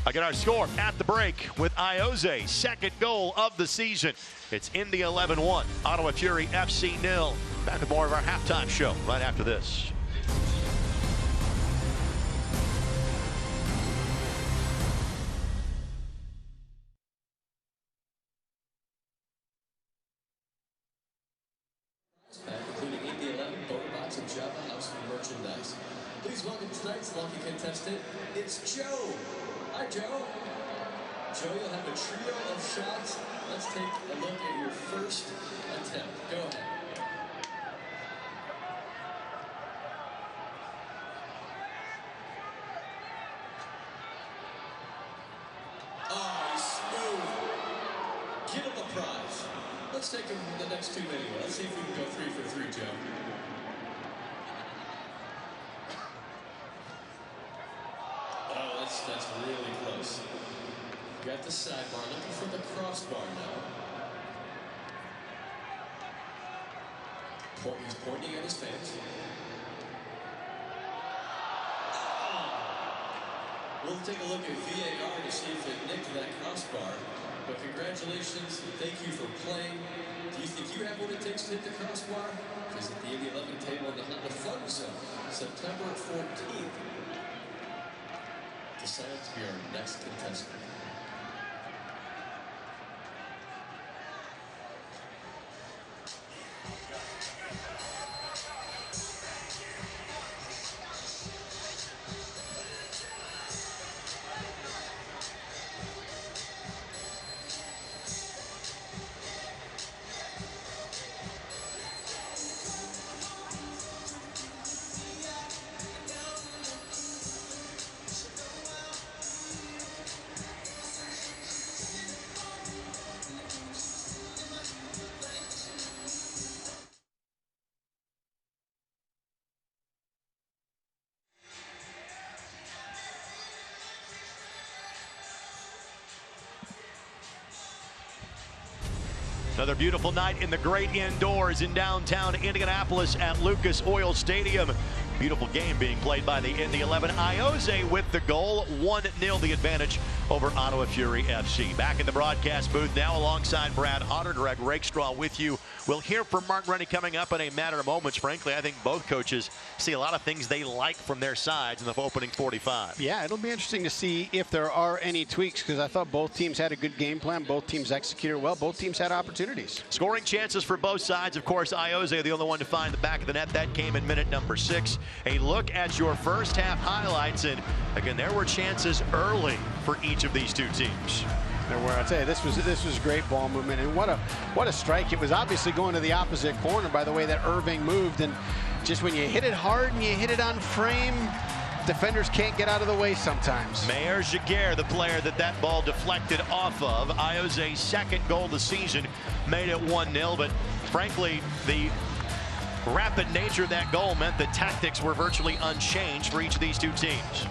I get our score at the break with Iose's second goal of the season. It's Indy 11-1, Ottawa Fury FC 0. Back with more of our halftime show right after this. Including Indy 11, Boat Box, and Java House of Merchandise. Please welcome tonight's lucky contestant. It's Joe. Hi, Joe. Joe, you'll have a trio of shots. Let's take a look at your first attempt. Go ahead. Oh, he's smooth. Get him the prize. Let's take him the next 2 anyway. Let's see if we can go 3 for 3, Joe. Oh, that's really close. Got the sidebar, looking for the crossbar now. He's pointing at his fans. We'll take a look at VAR to see if it nicked that crossbar. But congratulations, thank you for playing. Do you think you have what it takes to hit the crossbar? Visit the Indy 11 table in the Honda Fun Zone, September 14th. Decided to be our next contestant. Another beautiful night in the great indoors in downtown Indianapolis at Lucas Oil Stadium. Beautiful game being played by the Indy 11. Iose with the goal, 1-0 the advantage over Ottawa Fury FC. Back in the broadcast booth now alongside Brad Hodder, Greg Rakestraw with you. We'll hear from Mark Rennie coming up in a matter of moments. Frankly, I think both coaches see a lot of things they like from their sides in the opening 45. Yeah, it'll be interesting to see if there are any tweaks, because I thought both teams had a good game plan. Both teams executed well. Both teams had opportunities. Scoring chances for both sides. Of course, Iose, the only one to find the back of the net. That came in minute number 6. A look at your first half highlights, and again, there were chances early for each of these two teams. There were. I'll tell you, this was great ball movement, and what a strike. It was obviously going to the opposite corner by the way that Irving moved, and just when you hit it hard and you hit it on frame, defenders can't get out of the way sometimes. Mayer Jaguar, the player that ball deflected off of. Iose's second goal of the season made it 1-0, but frankly, the rapid nature of that goal meant the tactics were virtually unchanged for each of these two teams.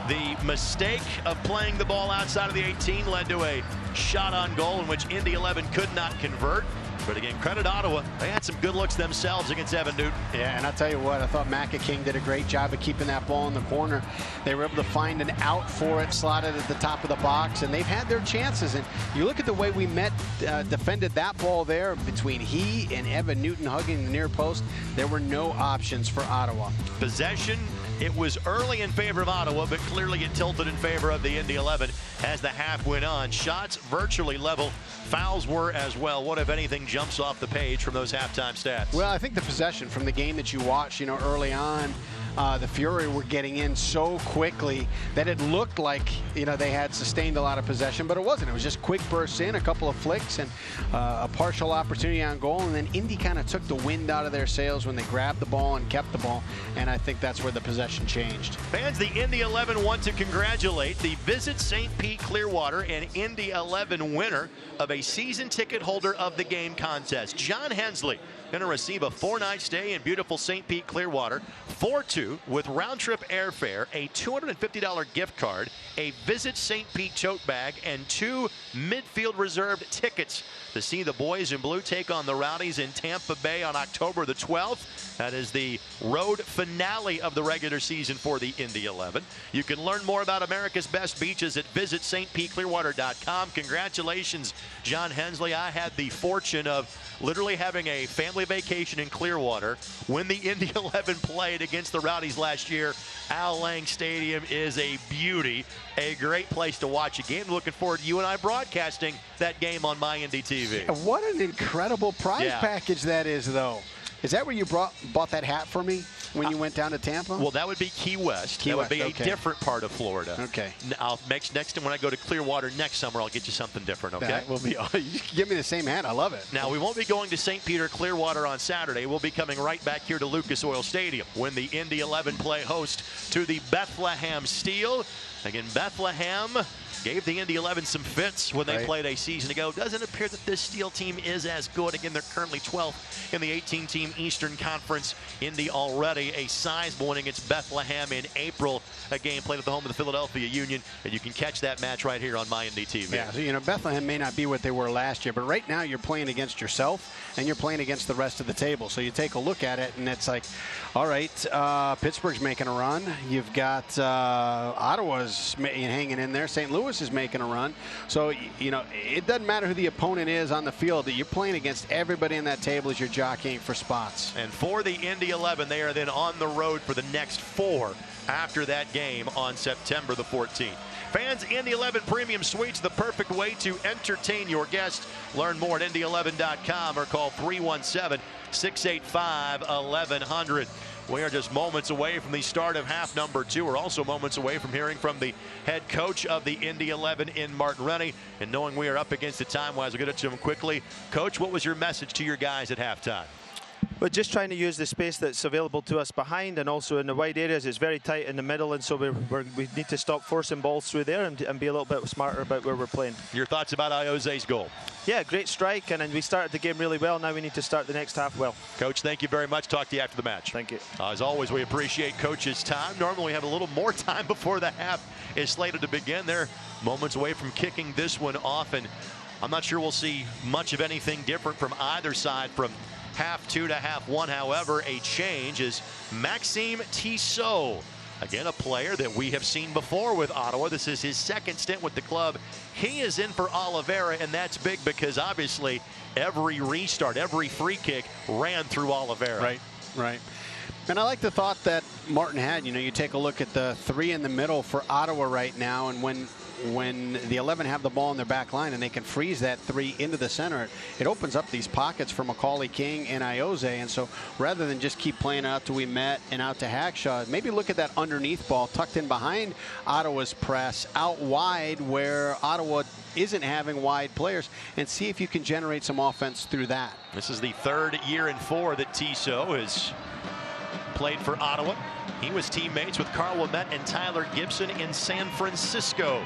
The mistake of playing the ball outside of the 18 led to a shot on goal in which Indy 11 could not convert. But again, credit Ottawa. They had some good looks themselves against Evan Newton. Yeah, and I'll tell you what, I thought Macca King did a great job of keeping that ball in the corner. They were able to find an out for it, slotted at the top of the box, and they've had their chances. And you look at the way we defended that ball there between he and Evan Newton hugging the near post, there were no options for Ottawa. Possession, it was early in favor of Ottawa, but clearly it tilted in favor of the Indy 11 as the half went on. Shots virtually level. Fouls were as well. What, if anything, jumps off the page from those halftime stats? Well, I think the possession from the game that you watched, early on, the Fury were getting in so quickly that it looked like, you know, they had sustained a lot of possession, but it wasn't. It was just quick bursts in, a couple of flicks, and a partial opportunity on goal, and then Indy kind of took the wind out of their sails when they grabbed the ball and kept the ball, and I think that's where the possession changed. Fans, the Indy 11 want to congratulate the Visit St. Pete Clearwater and Indy 11 winner of a season ticket holder of the game contest. John Hensley going to receive a 4-night stay in beautiful St. Pete Clearwater, 4-2 with round-trip airfare, a $250 gift card, a Visit St. Pete tote bag, and 2 midfield reserved tickets to see the boys in blue take on the Rowdies in Tampa Bay on October the 12th. That is the road finale of the regular season for the Indy 11. You can learn more about America's best beaches at visitstpeteclearwater.com. Congratulations, John Hensley. I had the fortune of literally having a family vacation in Clearwater when the Indy 11 played against the Rowdies last year. Al Lang Stadium is a beauty, a great place to watch a game. Looking forward to you and I broadcasting that game on My Indy TV. What an incredible prize package that is, though. Is that where you bought that hat for me when you went down to Tampa? Well, that would be Key West. That would be a different part of Florida. Okay. I'll next time when I go to Clearwater next summer, I'll get you something different, okay? That will be, you give me the same hat. I love it. Now, we won't be going to St. Peter Clearwater on Saturday. We'll be coming right back here to Lucas Oil Stadium when the Indy 11 play host to the Bethlehem Steel. Again, Bethlehem gave the Indy 11 some fits when they played a season ago. Doesn't appear that this Steel team is as good. Again, they're currently 12th in the 18-team Eastern Conference. Indy already a sizable win against Bethlehem in April. A game played at the home of the Philadelphia Union, and you can catch that match right here on My Indy TV. Yeah, so, you know, Bethlehem may not be what they were last year, but right now you're playing against yourself, and you're playing against the rest of the table. So you take a look at it, and it's like, all right, Pittsburgh's making a run. You've got Ottawa's hanging in there. St. Louis is making a run. So, you know, it doesn't matter who the opponent is on the field. That you're playing against everybody in that table as you're jockeying for spots. And for the Indy 11, they are then on the road for the next 4 after that game on September the 14th. Fans, Indy 11 Premium Suites, the perfect way to entertain your guests. Learn more at Indy11.com or call 317-685-1100. We are just moments away from the start of half number 2. We're also moments away from hearing from the head coach of the Indy 11 in Martin Rennie. And knowing we are up against the time-wise, we'll get it to him quickly. Coach, what was your message to your guys at halftime? We're just trying to use the space that's available to us behind and also in the wide areas. It's very tight in the middle, and so we need to stop forcing balls through there and be a little bit smarter about where we're playing. Your thoughts about Iose's goal? Yeah, great strike, and we started the game really well. Now we need to start the next half well. Coach, thank you very much. Talk to you after the match. Thank you. As always, we appreciate Coach's time. Normally we have a little more time before the half is slated to begin. They're moments away from kicking this one off, and I'm not sure we'll see much of anything different from either side from half 2 to half 1. However, a change is Maxime Tissot. Again, a player that we have seen before with Ottawa. This is his second stint with the club. He is in for Oliveira, and that's big because obviously every restart, every free kick ran through Oliveira. Right, right. And I like the thought that Martin had. You know, you take a look at the 3 in the middle for Ottawa right now, and when the 11 have the ball in their back line and they can freeze that 3 into the center, it opens up these pockets for Macaulay King and Iose. And so rather than just keep playing out to Ouimet and out to Hackshaw, maybe look at that underneath ball tucked in behind Ottawa's press out wide where Ottawa isn't having wide players, and see if you can generate some offense through that. This is the 3rd year in 4 that Tissot has played for Ottawa. He was teammates with Carl Ouimet and Tyler Gibson in San Francisco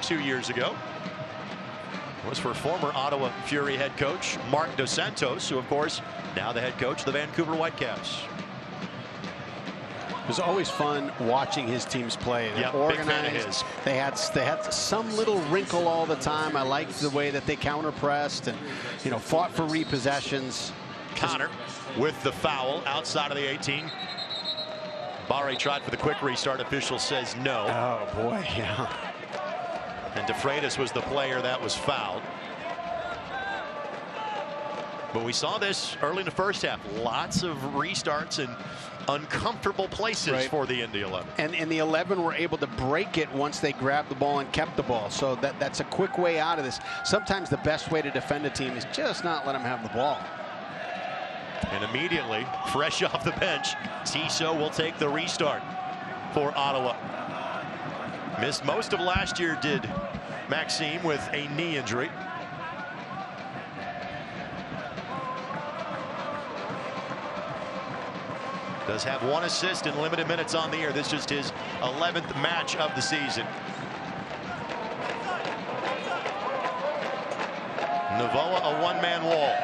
2 years ago. It was for former Ottawa Fury head coach Mark Dos Santos, who of course now the head coach of the Vancouver Whitecaps. It was always fun watching his teams play. They're organized. They had some little wrinkle all the time. I liked the way that they counter-pressed and, you know, fought for repossessions. Connor with the foul outside of the 18. Barre tried for the quick restart. Official says no. Oh boy, yeah. And DeFreitas was the player that was fouled. But we saw this early in the first half. Lots of restarts and uncomfortable places for the Indy 11. And the 11 were able to break it once they grabbed the ball and kept the ball. So that's a quick way out of this. Sometimes the best way to defend a team is just not let them have the ball. And immediately, fresh off the bench, Tissot will take the restart for Ottawa. Missed most of last year, did Maxime, with a knee injury. Does have 1 assist in limited minutes on the year. This is just his 11th match of the season. Novoa, a one-man wall.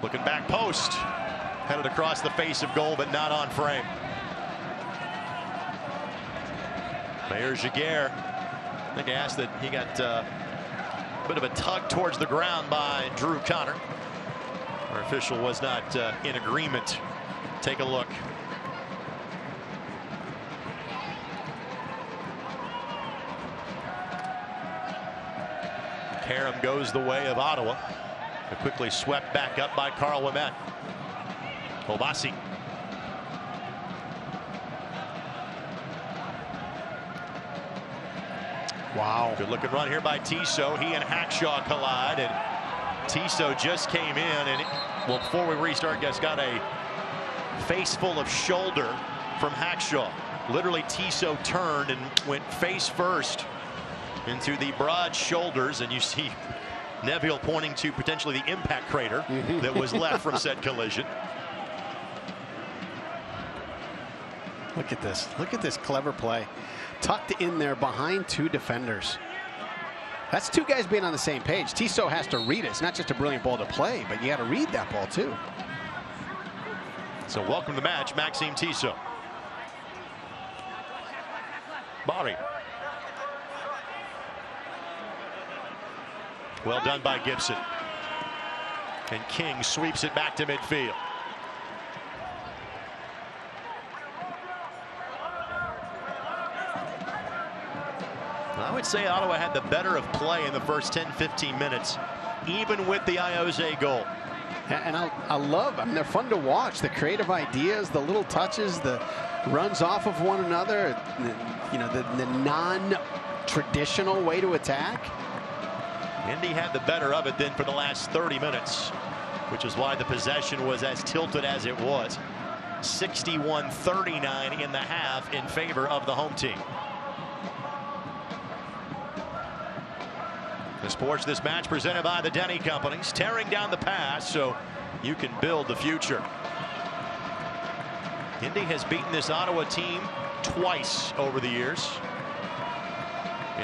Looking back post. Headed across the face of goal, but not on frame. Mayor Giguère, I think, asked that he got a bit of a tug towards the ground by Drew Connor. Our official was not in agreement. Take a look. Karam goes the way of Ottawa. But quickly swept back up by Carl Ouimet. Obasi. Wow. Good looking run here by Tissot. He and Hackshaw collide, and Tissot just came in, and well, before we restart, guys, got a face full of shoulder from Hackshaw. Literally, Tissot turned and went face first into the broad shoulders, and you see Neville pointing to potentially the impact crater that was left from said collision. Look at this. Look at this clever play. Tucked in there behind 2 defenders. That's 2 guys being on the same page. Tissot has to read it. It's not just a brilliant ball to play, but you got to read that ball too. So welcome to the match, Maxime Tissot. Bari. Well done by Gibson. And King sweeps it back to midfield. I would say Ottawa had the better of play in the first 10-15 minutes, even with the Ioze goal. And I love, I mean, they're fun to watch. The creative ideas, the little touches, the runs off of one another, you know, the non-traditional way to attack. Indy had the better of it then for the last 30 minutes, which is why the possession was as tilted as it was. 61-39 in the half in favor of the home team. The sports this match presented by the Denny Companies, tearing down the past so you can build the future. Indy has beaten this Ottawa team twice over the years.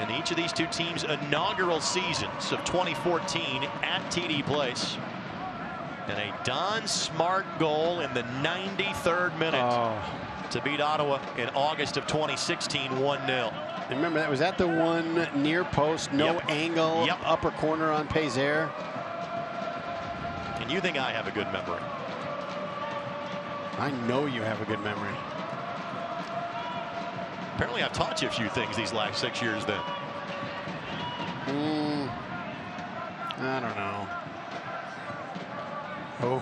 In each of these 2 teams' inaugural seasons of 2014 at TD Place. And a Don Smart goal in the 93rd minute to beat Ottawa in August of 2016, 1-0. Remember, that was at the one near post, no angle, upper corner on Pézère. And you think I have a good memory? I know you have a good memory. Apparently, I've taught you a few things these last 6 years then. I don't know. Oh,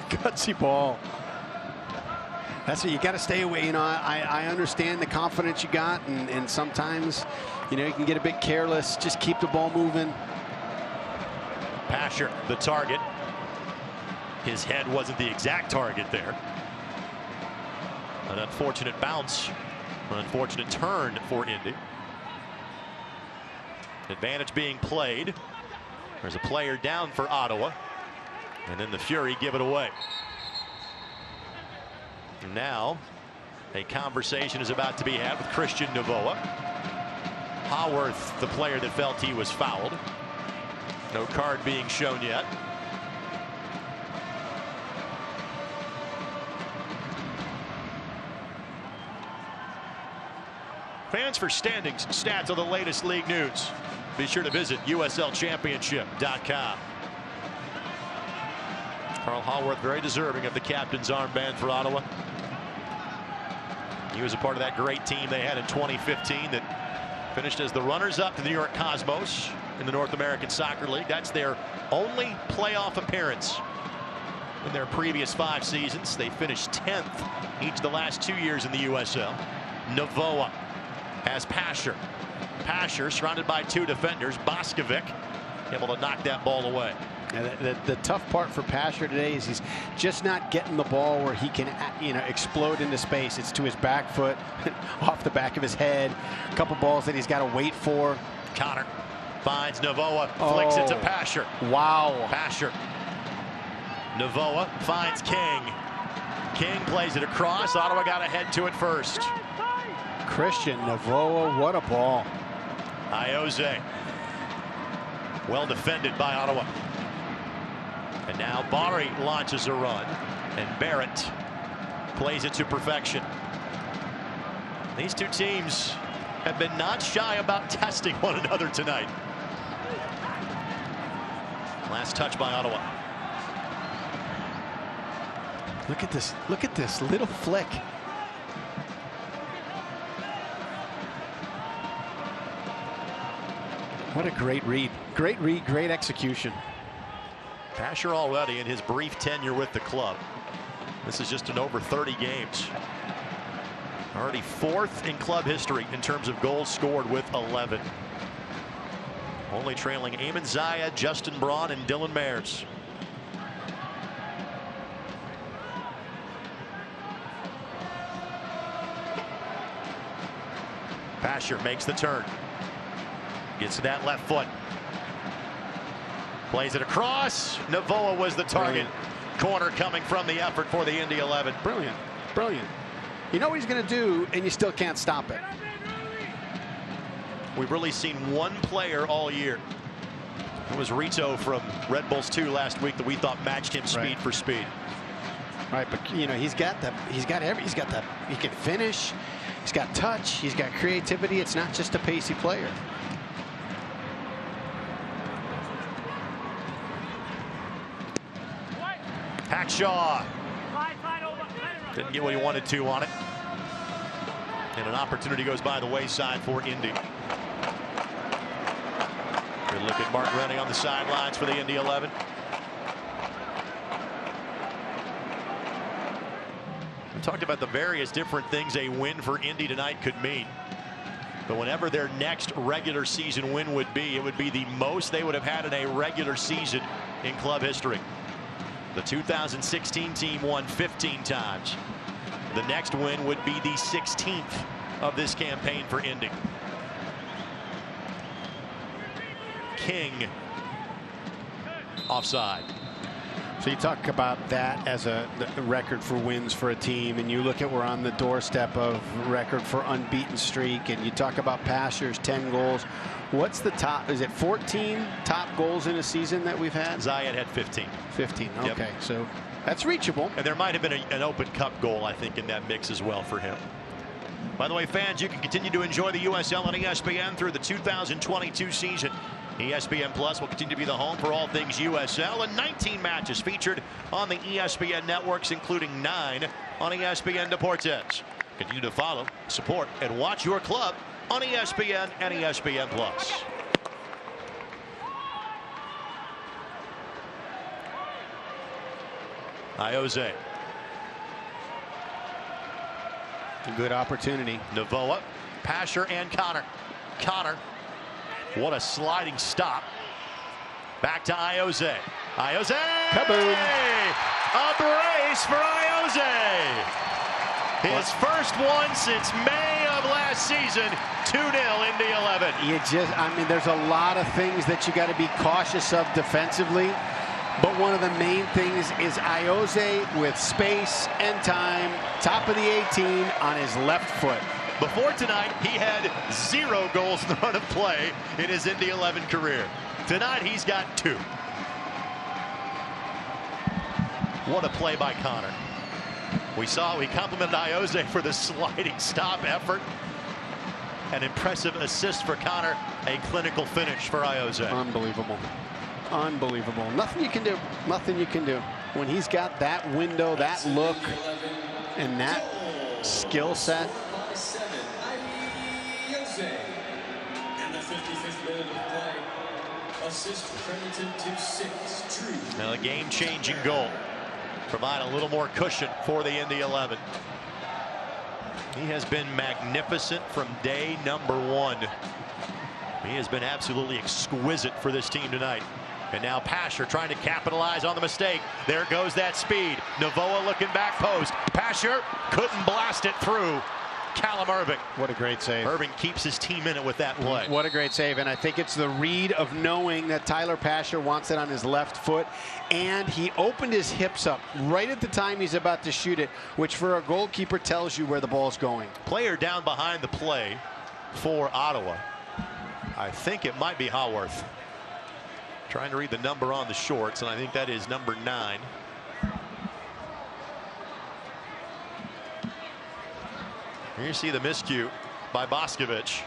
gutsy ball. That's what you got to stay away. You know, I understand the confidence you got, and sometimes, you know, you can get a bit careless. Just keep the ball moving. Pasher, the target. His head wasn't the exact target there. An unfortunate bounce, an unfortunate turn for Indy. Advantage being played. There's a player down for Ottawa, and then the Fury give it away. And now a conversation is about to be had with Christian Novoa. Haworth, the player that felt he was fouled. No card being shown yet. Fans, for standings, stats on the latest league news, be sure to visit USLChampionship.com. Carl Haworth very deserving of the captain's armband for Ottawa. He was a part of that great team they had in 2015 that finished as the runners-up to the New York Cosmos in the North American Soccer League. That's their only playoff appearance in their previous 5 seasons. They finished 10th each of the last 2 years in the USL. Novoa as Pasher. Pasher surrounded by 2 defenders. Boskovic able to knock that ball away. And the tough part for Pasher today is he's just not getting the ball where he can, explode into space. It's to his back foot, off the back of his head. A couple balls that he's got to wait for. Connor finds Navoa, flicks it to Pasher. Wow. Pasher. Navoa finds King. King plays it across. Ottawa got to head to it first. Christian Navoa, what a ball. Ioze. Well defended by Ottawa. And now Barry launches a run, and Barrett plays it to perfection. These 2 teams have been not shy about testing one another tonight. Last touch by Ottawa. Look at this. Look at this little flick. What a great read. Great read, great execution. Pasher already in his brief tenure with the club. This is just in over 30 games. Already 4th in club history in terms of goals scored with 11. Only trailing Eamon Zayed, Justin Braun, and Dylan Mayers. Pasher makes the turn. Gets to that left foot. Plays it across. Navoa was the target. Brilliant. Corner coming from the effort for the Indy 11. Brilliant. Brilliant. You know what he's going to do, and you still can't stop it. We've really seen one player all year. It was Rito from Red Bulls 2 last week that we thought matched him speed for speed. Right, but he's got that. He's got that. He can finish. He's got touch. He's got creativity. It's not just a pacey player. Hackshaw didn't get what he wanted to on it, and an opportunity goes by the wayside for Indy. Good look at Mark Rennie on the sidelines for the Indy 11. We talked about the various different things a win for Indy tonight could mean, but whenever their next regular season win would be, it would be the most they would have had in a regular season in club history. The 2016 team won 15 times. The next win would be the 16th of this campaign for Indy. King offside. So you talk about that as a record for wins for a team, and you look at we're on the doorstep of record for unbeaten streak, and you talk about Pasher's 10 goals. What's the top? Is it 14 top goals in a season that we've had? Zayed had 15. 15. Okay, so that's reachable. And there might have been an Open Cup goal, I think, in that mix as well for him. By the way, fans, you can continue to enjoy the USL on ESPN through the 2022 season. ESPN Plus will continue to be the home for all things USL, and 19 matches featured on the ESPN networks, including 9 on ESPN Deportes. Continue to follow, support, and watch your club on ESPN and ESPN Plus. Ioze. A good opportunity. Navoa, Pasher, and Connor. Connor. What a sliding stop. Back to Ioze. Ioze! Kaboom! A brace for Ioze! His first one since May of last season. 2-0 Indy 11. I mean, there's a lot of things that you got to be cautious of defensively. But one of the main things is Ioze with space and time, top of the 18 on his left foot. Before tonight, he had 0 goals in the run of play in his Indy 11 career. Tonight, he's got 2. What a play by Connor. We complimented Ioze for the sliding stop effort. An impressive assist for Connor, a clinical finish for Ioze. Unbelievable. Unbelievable. Nothing you can do. Nothing you can do. When he's got that window, that look, and that skill set. And the 55th minute of play. Assist credited to 6. True. Now a game-changing goal. Provide a little more cushion for the Indy 11. He has been magnificent from day number one. He has been absolutely exquisite for this team tonight. And now Pasher trying to capitalize on the mistake. There goes that speed. Navoa looking back post. Pasher couldn't blast it through. Callum Irving. What a great save. Irving keeps his team in it with that play. What a great save. And I think it's the read of knowing that Tyler Pasher wants it on his left foot. And he opened his hips up right at the time he's about to shoot it, which for a goalkeeper tells you where the ball's going. Player down behind the play for Ottawa. I think it might be Haworth. Trying to read the number on the shorts, and I think that is number 9. Here you see the miscue by Boscovich.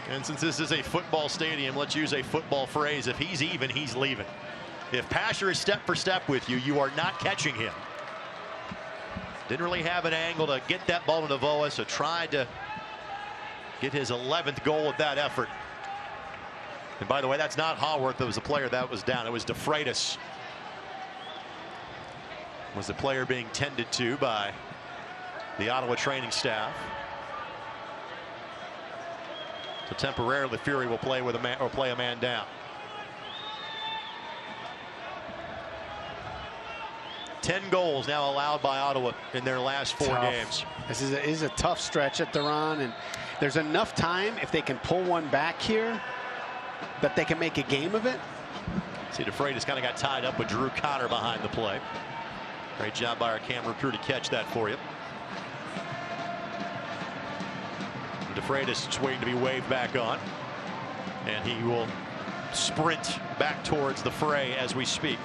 And since this is a football stadium, let's use a football phrase. If he's even, he's leaving. If Pasher is step for step with you, you are not catching him. Didn't really have an angle to get that ball to Navoa, so tried to get his 11th goal with that effort. And by the way, that's not Haworth that was the player that was down. It was DeFreitas. Was the player being tended to by the Ottawa training staff. So temporarily, Fury will play with a man, or play a man down. Ten goals now allowed by Ottawa in their last 4 games. This is a tough stretch that they're on, and there's enough time if they can pull one back here that they can make a game of it. See, DeFreitas kind of got tied up with Drew Cotter behind the play. Great job by our camera crew to catch that for you. DeFreitas is waiting to be waved back on, and he will sprint back towards the fray as we speak.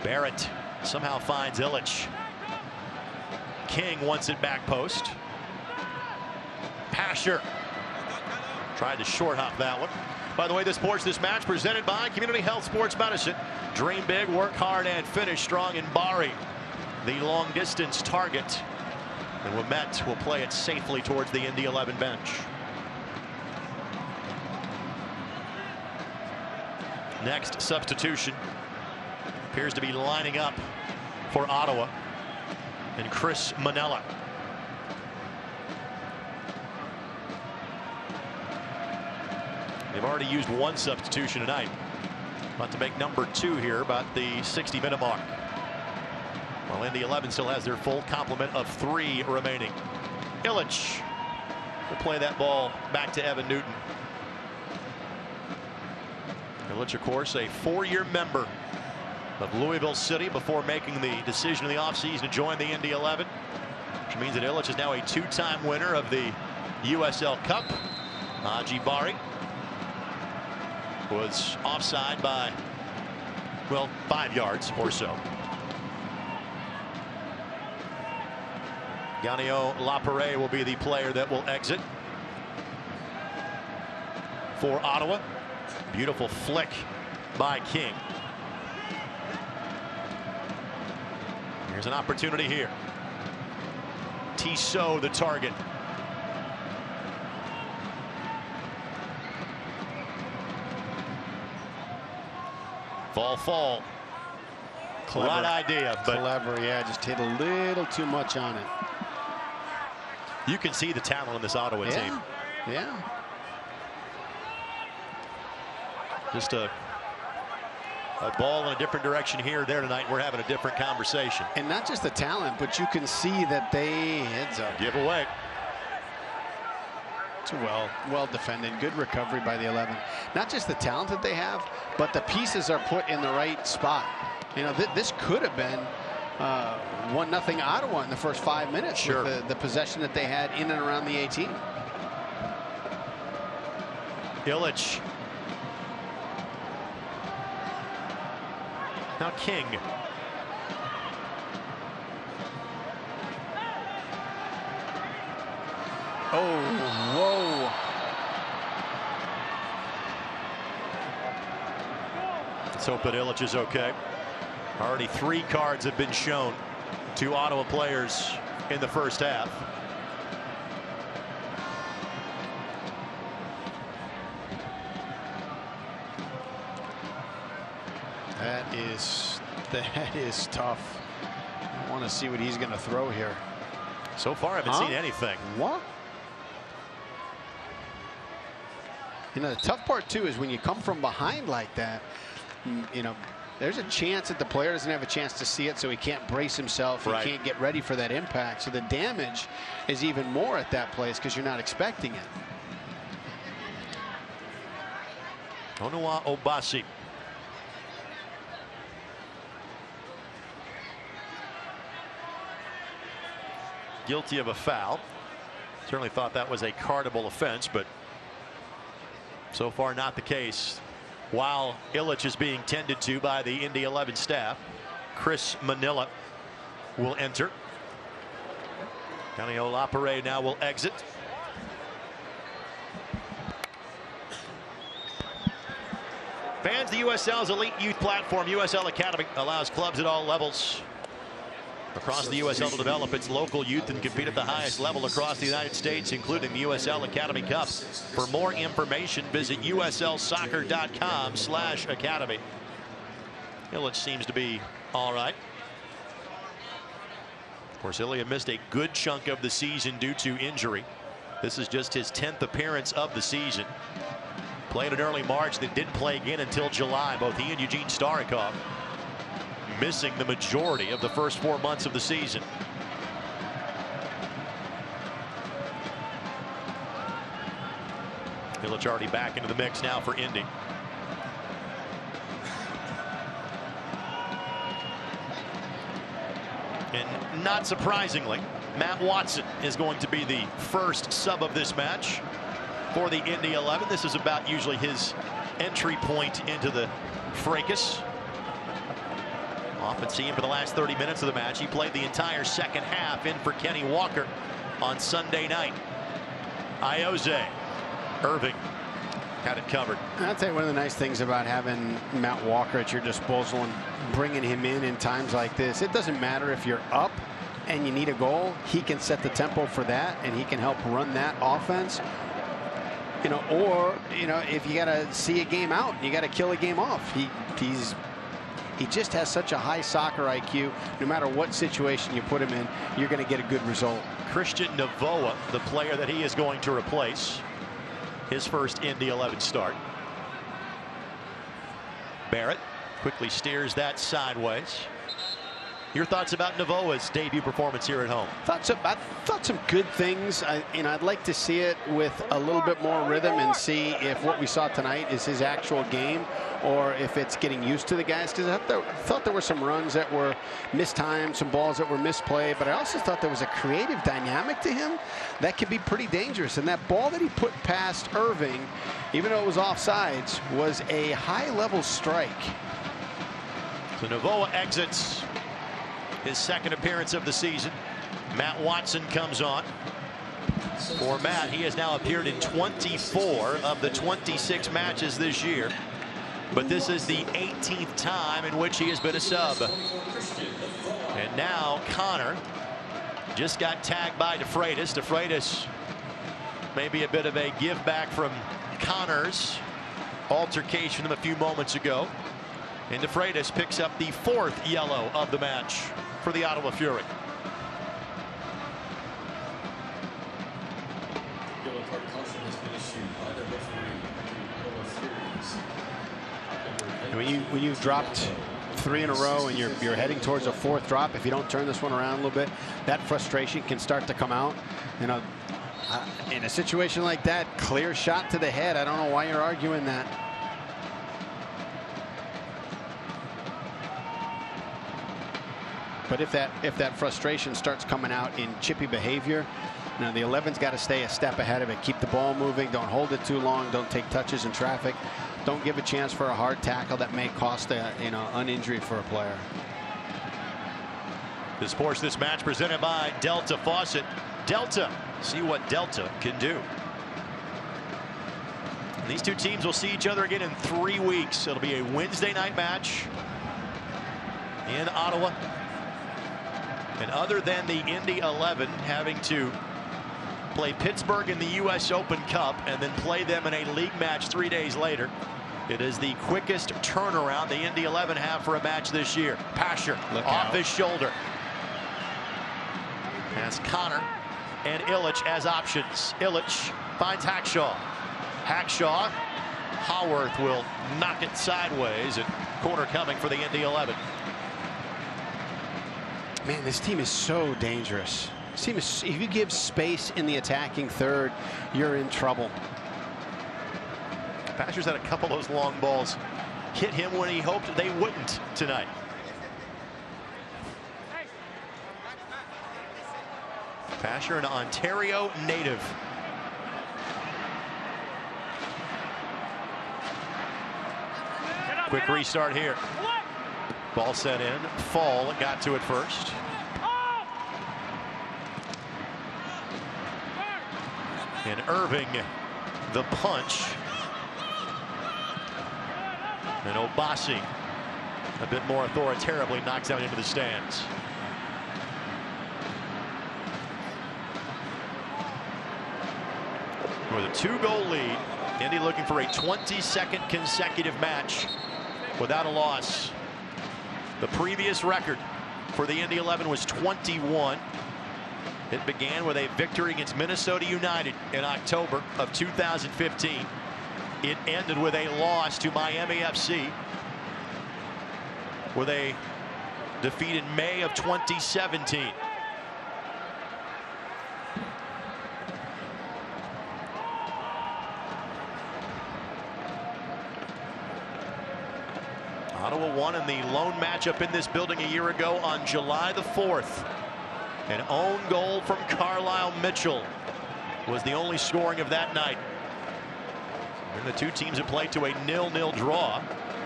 Barrett somehow finds Illich. King wants it back post. Pasher tried to short hop that one. By the way, this match presented by Community Health Sports Medicine. Dream big, work hard, and finish strong in Bari, the long distance target. And Wimet will play it safely towards the Indy 11 bench. Next substitution appears to be lining up for Ottawa, and Chris Manella. They've already used 1 substitution tonight. About to make number 2 here, about the 60-minute mark. While Indy 11 still has their full complement of 3 remaining. Illich will play that ball back to Evan Newton. Illich, of course, a 4-year member of Louisville City before making the decision in the offseason to join the Indy 11, which means that Illich is now a 2-time winner of the USL Cup. Haji Bari was offside by, well, 5 yards or so. Ganio Lapare will be the player that will exit for Ottawa. Beautiful flick by King. Here's an opportunity here. Tissot the target. Fall. Clever. Right idea, but clever, yeah, just hit a little too much on it. You can see the talent in this Ottawa team. Yeah. Just a ball in a different direction here or there tonight. We're having a different conversation. And not just the talent, but you can see that they heads up. Give away. It's well defended. Good recovery by the 11. Not just the talent that they have, but the pieces are put in the right spot. You know, this could have been 1-0 Ottawa in the first 5 minutes. Sure. With the possession that they had in and around the 18. Illich. Now King. Oh, whoa. Let's hope that Illich is okay. Already 3 cards have been shown to Ottawa players in the first half. That is tough. want to see what he's going to throw here. So far, I haven't seen anything. What? You know, the tough part, too, is when you come from behind like that, you know, there's a chance that the player doesn't have a chance to see it, so he can't brace himself. He can't get ready for that impact. So the damage is even more at that place because you're not expecting it. Onua Obasi. Guilty of a foul. Certainly thought that was a cardable offense, but so far not the case. While Illich is being tended to by the Indy 11 staff, Chris Manila will enter. Canio Lapare now will exit. Fans, the USL's elite youth platform, USL Academy, allows clubs at all levels across the USL to develop its local youth and compete at the highest level across the United States, including the USL Academy Cup. For more information, visit uslsoccer.com/academy. Illich seems to be all right. Of course, Ilya missed a good chunk of the season due to injury. This is just his 10th appearance of the season. Played in early March, then didn't play again until July. Both he and Eugene Starikov missing the majority of the first 4 months of the season. Illich already back into the mix now for Indy. And not surprisingly, Matt Watson is going to be the first sub of this match for the Indy 11. This is about usually his entry point into the fracas. Often see him for the last 30 minutes of the match. He played the entire second half in for Kenny Walker on Sunday night. Ioze Irving had it covered. I'll tell you one of the nice things about having Matt Walker at your disposal and bringing him in times like this. It doesn't matter if you're up and you need a goal. He can set the tempo for that, and he can help run that offense. You know, or, you know, if you got to see a game out, you got to kill a game off. He just has such a high soccer IQ. No matter what situation you put him in, you're going to get a good result. Christian Novoa, the player that he is going to replace, his first Indy 11 start. Barrett quickly steers that sideways. Your thoughts about Novoa's debut performance here at home? I thought some good things. I'd like to see it with a little bit more rhythm and see if what we saw tonight is his actual game or if it's getting used to the guys. Because I thought there were some runs that were mistimed, some balls that were misplayed, but I also thought there was a creative dynamic to him that could be pretty dangerous. And that ball that he put past Irving, even though it was offsides, was a high-level strike. So Novoa exits. His second appearance of the season. Matt Watson comes on. For Matt, he has now appeared in 24 of the 26 matches this year. But this is the 18th time in which he has been a sub. And now Connor just got tagged by DeFreitas. DeFreitas maybe a bit of a give back from Connor's altercation a few moments ago. And DeFreitas picks up the 4th yellow of the match for the Ottawa Fury. When you've dropped 3 in a row and you're heading towards a 4th drop, if you don't turn this one around a little bit, that frustration can start to come out. You know, in a situation like that, clear shot to the head. I don't know why you're arguing that. But if that frustration starts coming out in chippy behavior, now the 11's got to stay a step ahead of it. Keep the ball moving. Don't hold it too long. Don't take touches in traffic. Don't give a chance for a hard tackle that may cost an injury for a player. This match presented by Delta Faucet. Delta, see what Delta can do. And these two teams will see each other again in 3 weeks. It'll be a Wednesday night match in Ottawa. And other than the Indy 11 having to play Pittsburgh in the U.S. Open Cup and then play them in a league match 3 days later, it is the quickest turnaround the Indy 11 have for a match this year. Pasher off his shoulder. Has Connor and Illich as options. Illich finds Hackshaw. Hackshaw. Haworth will knock it sideways, and corner coming for the Indy 11. Man, this team is so dangerous. This team is, if you give space in the attacking third, you're in trouble. Pasher's had a couple of those long balls hit him when he hoped they wouldn't tonight. Pasher, an Ontario native. Quick restart here. Ball set in. Fall got to it first. And Irving, the punch. And Obasi, a bit more authoritatively, knocks out into the stands. With a 2-goal lead, Indy looking for a 22nd consecutive match without a loss. The previous record for the Indy 11 was 21. It began with a victory against Minnesota United in October of 2015. It ended with a loss to Miami FC with a defeat in May of 2017. Ottawa won in the lone matchup in this building a year ago on July the 4th. An own goal from Carlisle Mitchell was the only scoring of that night. And the two teams had played to a 0-0 draw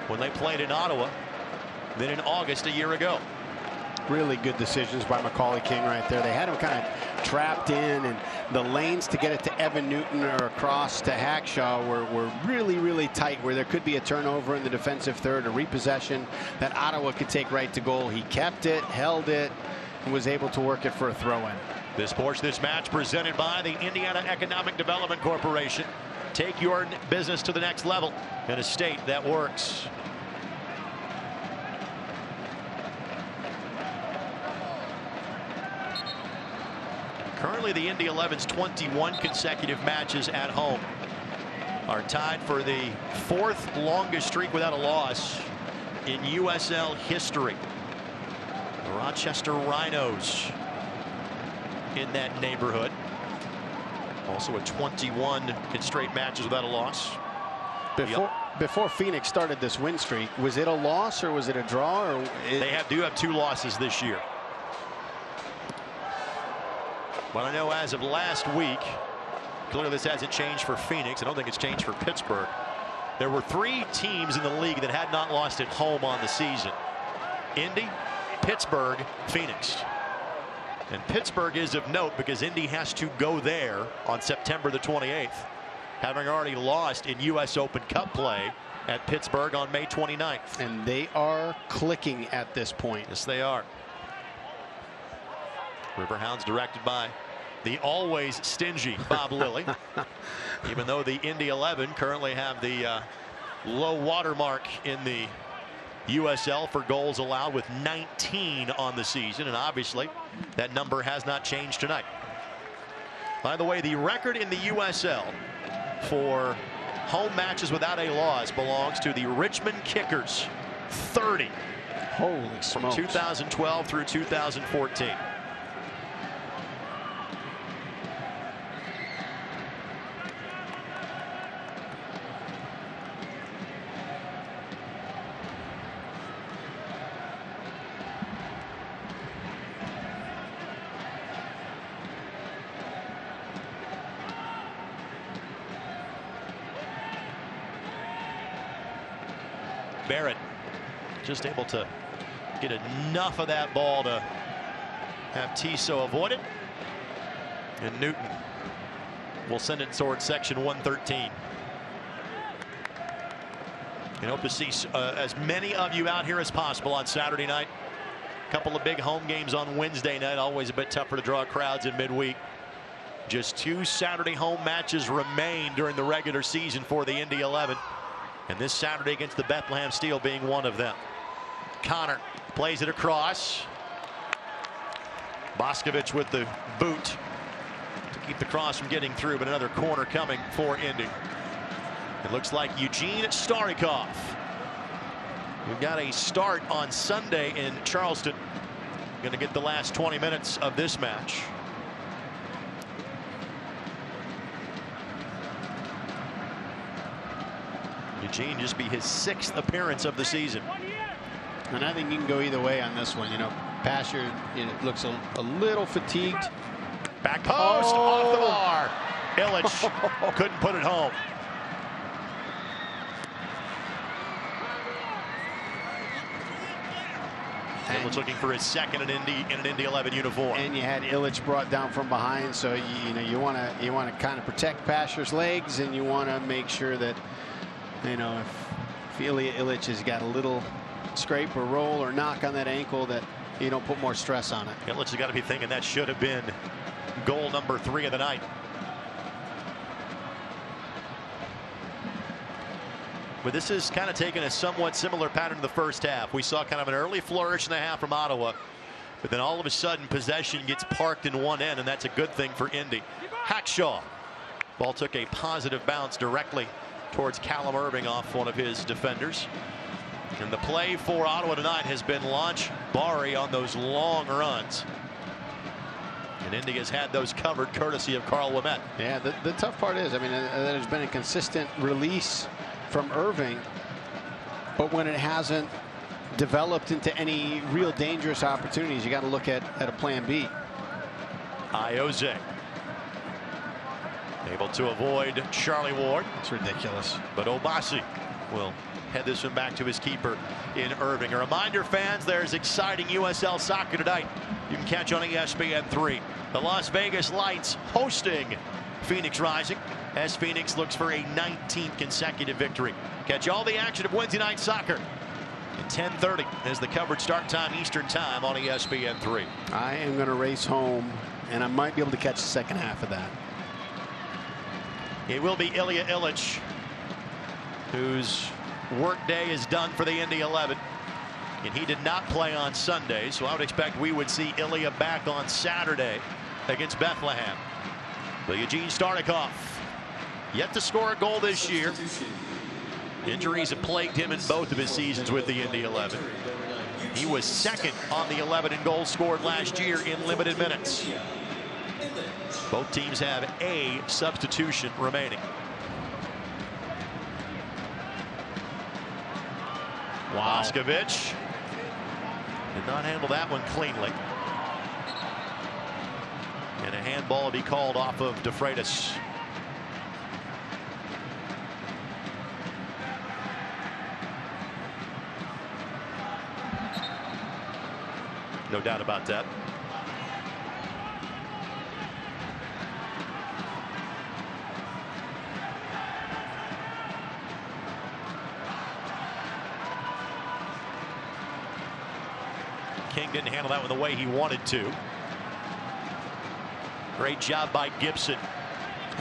when they played in Ottawa, then in August a year ago. Really good decisions by Macaulay King right there. They had him kind of trapped in, and the lanes to get it to Evan Newton or across to Hackshaw were really, really tight, where there could be a turnover in the defensive third, a repossession that Ottawa could take right to goal. He kept it, held it, and was able to work it for a throw-in. This match presented by the Indiana Economic Development Corporation. Take your business to the next level in a state that works. Currently, the Indy 11's 21 consecutive matches at home are tied for the 4th longest streak without a loss in USL history. The Rochester Rhinos in that neighborhood. Also a 21 straight matches without a loss. Before Phoenix started this win streak, was it a loss or was it a draw? Or they do have 2 losses this year. But I know as of last week, clearly this hasn't changed for Phoenix. I don't think it's changed for Pittsburgh. There were 3 teams in the league that had not lost at home on the season: Indy, Pittsburgh, Phoenix. And Pittsburgh is of note because Indy has to go there on September the 28th, having already lost in U.S. Open Cup play at Pittsburgh on May 29th. And they are clicking at this point. Yes, they are. Riverhounds directed by the always stingy Bob Lilly. Even though the Indy 11 currently have the low water mark in the USL for goals allowed with 19 on the season, and obviously that number has not changed tonight. By the way, the record in the USL for home matches without a loss belongs to the Richmond Kickers. 30. Holy smokes. From 2012 through 2014. Barrett just able to get enough of that ball to have Tissot avoid it. And Newton will send it towards section 113. And hope to see as many of you out here as possible on Saturday night. A couple of big home games on Wednesday night. Always a bit tougher to draw crowds in midweek. Just 2 Saturday home matches remain during the regular season for the Indy 11. And this Saturday against the Bethlehem Steel being one of them. Connor plays it across. Boscovich with the boot to keep the cross from getting through, but another corner coming for Indy. It looks like Eugene Starikov. We've got a start on Sunday in Charleston. Going to get the last 20 minutes of this match. Eugene just be his 6th appearance of the season. And I think you can go either way on this one. You know, Pasher, looks a little fatigued. Back post, off the bar. Illich couldn't put it home. Illich looking for his second in an Indy 11 uniform. And you had Illich brought down from behind, so you want to kind of protect Pasher's legs, and you want to make sure that if Illich has got a little scrape or roll or knock on that ankle, that you don't put more stress on it. Illich has got to be thinking that should have been goal number 3 of the night. But this is kind of taking a somewhat similar pattern to the first half. We saw kind of an early flourish in the half from Ottawa, but then all of a sudden possession gets parked in one end, and that's a good thing for Indy. Hackshaw. Ball took a positive bounce directly towards Callum Irving off one of his defenders. And the play for Ottawa tonight has been launch Bari on those long runs. And Indy has had those covered courtesy of Carl Ouimet. Yeah, the tough part is, there's been a consistent release from Irving, but when it hasn't developed into any real dangerous opportunities, you got to look at a plan B. Ioze able to avoid Charlie Ward. It's ridiculous. But Obasi will head this one back to his keeper in Irving. A reminder, fans, there's exciting USL soccer tonight. You can catch on ESPN3. The Las Vegas Lights hosting Phoenix Rising as Phoenix looks for a 19th consecutive victory. Catch all the action of Wednesday night soccer at 10:30 as the covered start time Eastern time on ESPN3. I am going to race home, and I might be able to catch the second half of that. It will be Ilya Illich, whose workday is done for the Indy 11. And he did not play on Sunday, so I would expect we would see Ilya back on Saturday against Bethlehem. But Eugene Starikov, yet to score a goal this year. Injuries have plagued him in both of his seasons with the Indy 11. He was second on the 11 in goals scored last year in limited minutes. Both teams have a substitution remaining. Wow. Boscovich did not handle that one cleanly. And a handball will be called off of DeFreitas. No doubt about that. King didn't handle that one the way he wanted to. Great job by Gibson.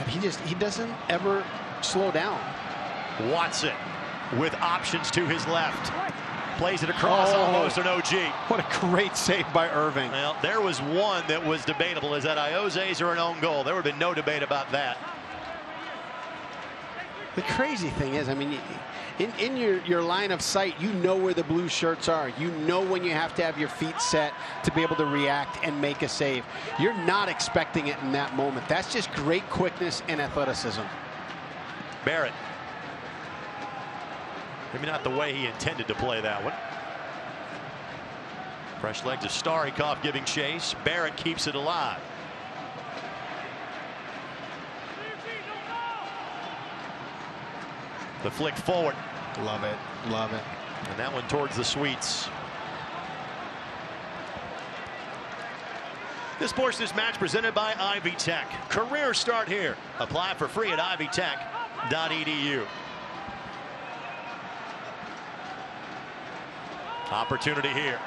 He doesn't ever slow down. Watson with options to his left. Plays it across almost an OG. What a great save by Irving. Well, there was one that was debatable. Is that Ioze's or an own goal? There would have been no debate about that. The crazy thing is, in your line of sight, you know where the blue shirts are. You know when you have to have your feet set to be able to react and make a save. You're not expecting it in that moment. That's just great quickness and athleticism. Barrett. Maybe not the way he intended to play that one. Fresh legs of Starikov giving chase. Barrett keeps it alive. The flick forward. Love it. Love it. And that one towards the Sweets. This portion of this match presented by Ivy Tech. Career start here. Apply for free at ivytech.edu. Opportunity here.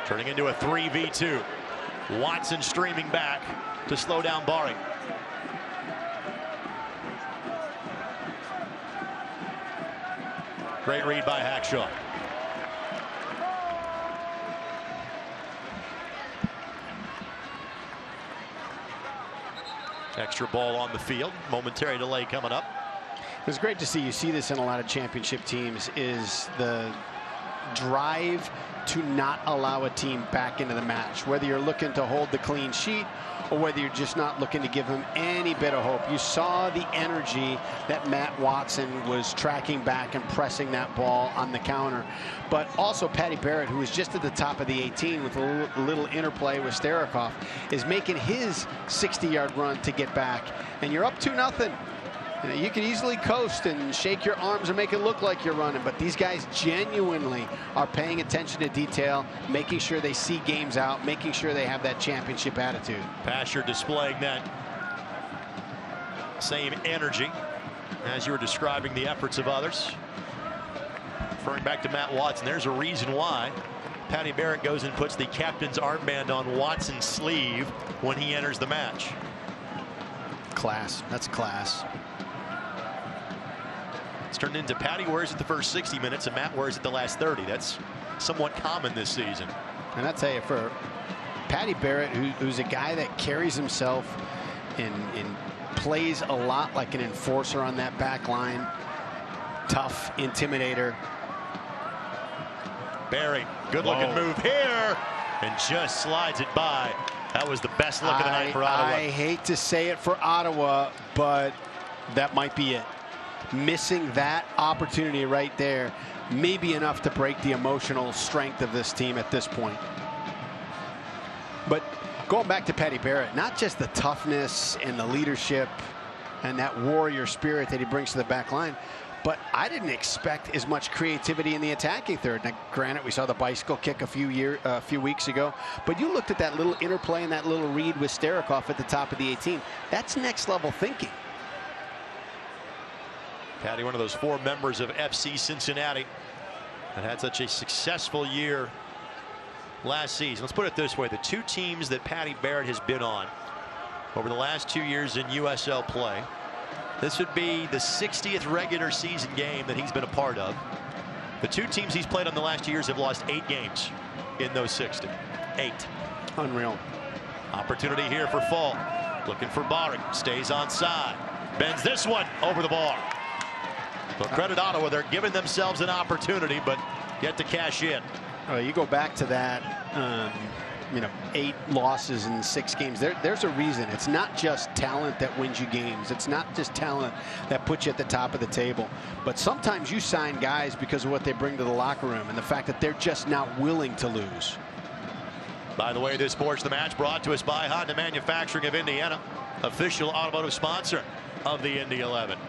Turning into a 3v2. Watson streaming back to slow down Bari. Great read by Hackshaw. Extra ball on the field. Momentary delay coming up. It was great to see. You see this in a lot of championship teams, is the drive to not allow a team back into the match, whether you're looking to hold the clean sheet or whether you're just not looking to give them any bit of hope. You saw the energy that Matt Watson was tracking back and pressing that ball on the counter. But also Patty Barrett, who was just at the top of the 18 with a little interplay with Starikoff, is making his 60-yard run to get back. And you're up 2-0. You can easily coast and shake your arms and make it look like you're running, but these guys genuinely are paying attention to detail, making sure they see games out, making sure they have that championship attitude. Pasher displaying that same energy as you were describing the efforts of others. Referring back to Matt Watson, there's a reason why Patty Barrett goes and puts the captain's armband on Watson's sleeve when he enters the match. Class. That's class. It's turned into Patty wears it the first 60 minutes and Matt wears it the last 30. That's somewhat common this season. And I tell you, for Patty Barrett, who's a guy that carries himself and plays a lot like an enforcer on that back line, tough intimidator. Barry, good looking move here and just slides it by. That was the best look of the night for Ottawa. I hate to say it for Ottawa, but that might be it. Missing that opportunity right there may be enough to break the emotional strength of this team at this point. But going back to Patty Barrett, not just the toughness and the leadership and that warrior spirit that he brings to the back line, but I didn't expect as much creativity in the attacking third. Now, granted, we saw the bicycle kick a few weeks ago, but you looked at that little interplay and that little read with Starikoff at the top of the 18. That's next level thinking. Patty, one of those 4 members of FC Cincinnati that had such a successful year last season. Let's put it this way. The 2 teams that Patty Barrett has been on over the last 2 years in USL play, this would be the 60th regular season game that he's been a part of. The 2 teams he's played on the last 2 years have lost 8 games in those 60. 8. Unreal. Opportunity here for Fall. Looking for Bari. Stays onside. Bends this one over the bar. Well, credit Ottawa, they're giving themselves an opportunity, but yet to cash in. You go back to that, 8 losses in 6 games. There's a reason. It's not just talent that wins you games. It's not just talent that puts you at the top of the table. But sometimes you sign guys because of what they bring to the locker room and the fact that they're just not willing to lose. By the way, this portion of the match brought to us by Honda Manufacturing of Indiana, official automotive sponsor of the Indy 11.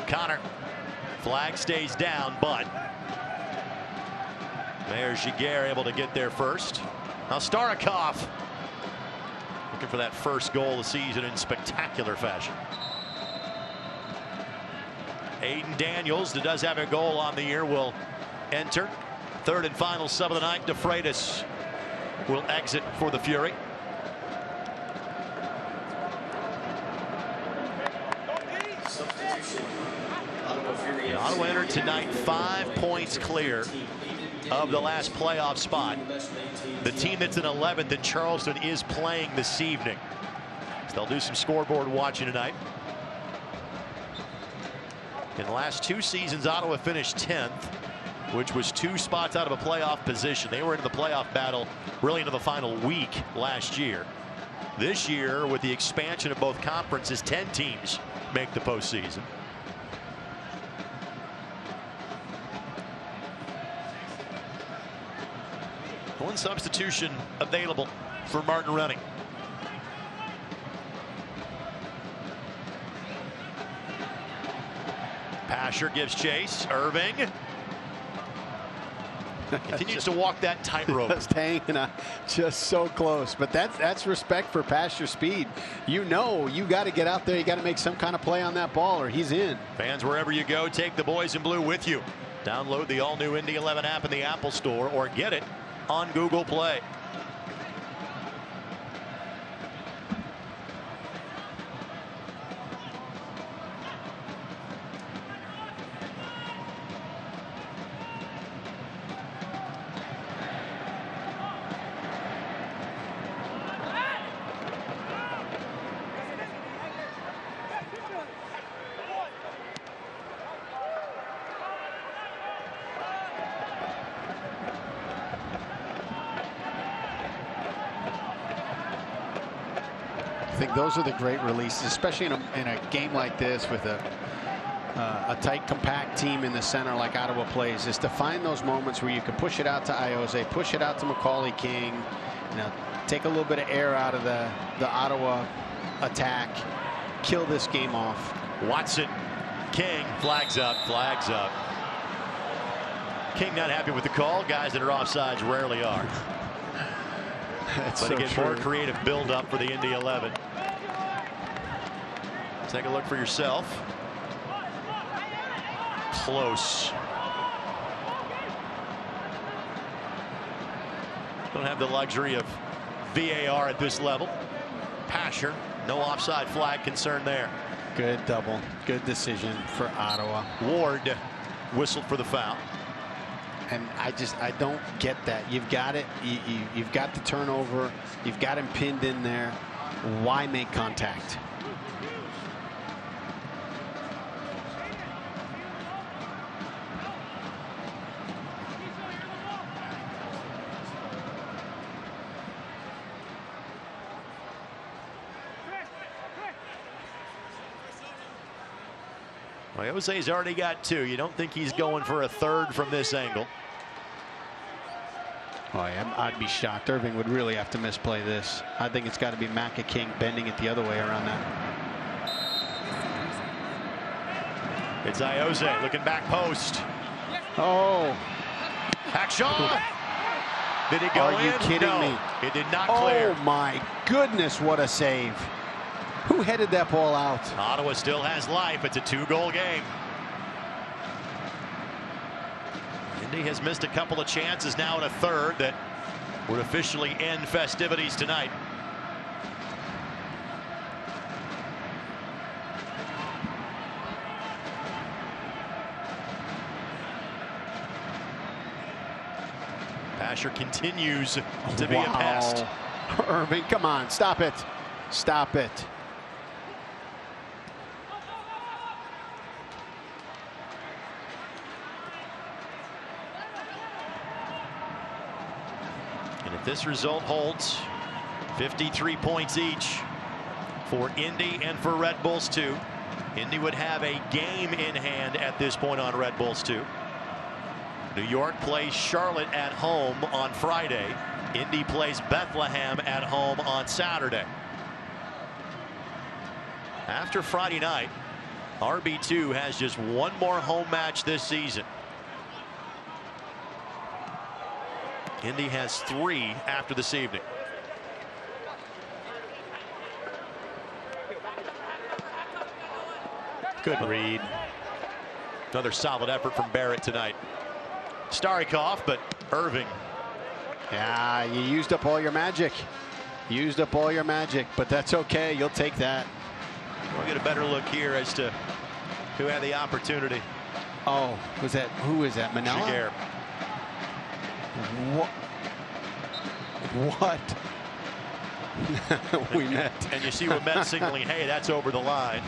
Connor, flag stays down, but Mayor Giguère able to get there first. Now Starikoff looking for that first goal of the season in spectacular fashion. Aiden Daniels, that does have a goal on the year, will enter. 3rd and final sub of the night. DeFreitas will exit for the Fury. Ottawa entered tonight 5 points clear of the last playoff spot. The team that's in 11th in Charleston is playing this evening. So they'll do some scoreboard watching tonight. In the last 2 seasons, Ottawa finished 10th, which was 2 spots out of a playoff position. They were into the playoff battle really into the final week last year. This year, with the expansion of both conferences, 10 teams make the postseason. One substitution available for Martin Rennie. Pasher gives chase. Irving continues to walk that tightrope. Just hanging on, just so close. But that's respect for Pasher's speed. You know, you got to get out there. You got to make some kind of play on that ball, or he's in. Fans, wherever you go, take the boys in blue with you. Download the all-new Indy 11 app in the Apple Store, or get it on Google Play. think those are the great releases, especially in a game like this with a tight, compact team in the center like Ottawa plays, is to find those moments where you can push it out to Iose, push it out to Macaulay King, take a little bit of air out of the Ottawa attack, kill this game off. Watson, King, flags up. King not happy with the call. Guys that are offsides rarely are. That's but so again, true. more creative build-up for the Indy 11. Take a look for yourself. Close. Don't have the luxury of VAR at this level. Pasher, no offside flag concern there. Good double. Good decision for Ottawa. Ward whistled for the foul. And I don't get that. You've got it. You've got the turnover. You've got him pinned in there. Why make contact? Well, Jose's already got 2. You don't think he's going for a 3rd from this angle? Oh, I'd be shocked. Irving would really have to misplay this. I think it's got to be Macca King bending it the other way around that. It's Iose looking back post. Oh. Hackshaw. Did it go in? Are you kidding me? It did not clear. Oh, my goodness, what a save. Who headed that ball out? Ottawa still has life. It's a 2-goal game. Indy has missed a couple of chances now in a 3rd that would officially end festivities tonight. Pasher continues to be a pest. Irving, come on, stop it. Stop it. And if this result holds, 53 points each for Indy and for Red Bulls 2. Indy would have a game in hand at this point on Red Bulls 2. New York plays Charlotte at home on Friday. Indy plays Bethlehem at home on Saturday. After Friday night, RB2 has just 1 more home match this season. Indy has 3 after this evening. Good read. Another solid effort from Barrett tonight. Starikov, but Irving. Yeah, you used up all your magic. Used up all your magic, but that's okay. You'll take that. We'll get a better look here as to who had the opportunity. Oh, was that, who is that, Manila? Jaguar. What? We met. And you see Ouimet signaling, hey, that's over the line.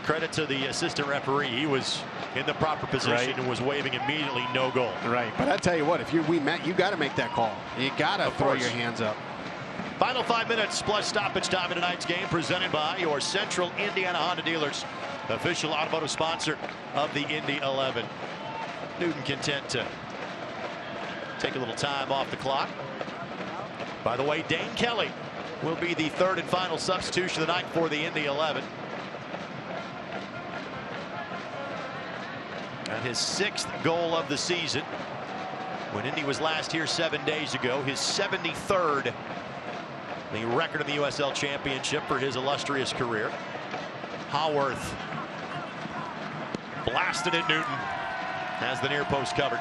Credit to the assistant referee. He was in the proper position and was waving immediately, no goal. Right, but I tell you what, if we met, you got to make that call. You got to throw your hands up. Final 5 minutes plus stoppage time in tonight's game, presented by your Central Indiana Honda dealers, official automotive sponsor of the Indy 11. Newton content to take a little time off the clock. By the way, Dane Kelly will be the 3rd and final substitution of the night for the Indy 11. And his 6th goal of the season. When Indy was last here 7 days ago, his 73rd, the record in the USL Championship for his illustrious career. Haworth blasted at Newton as the near post covered.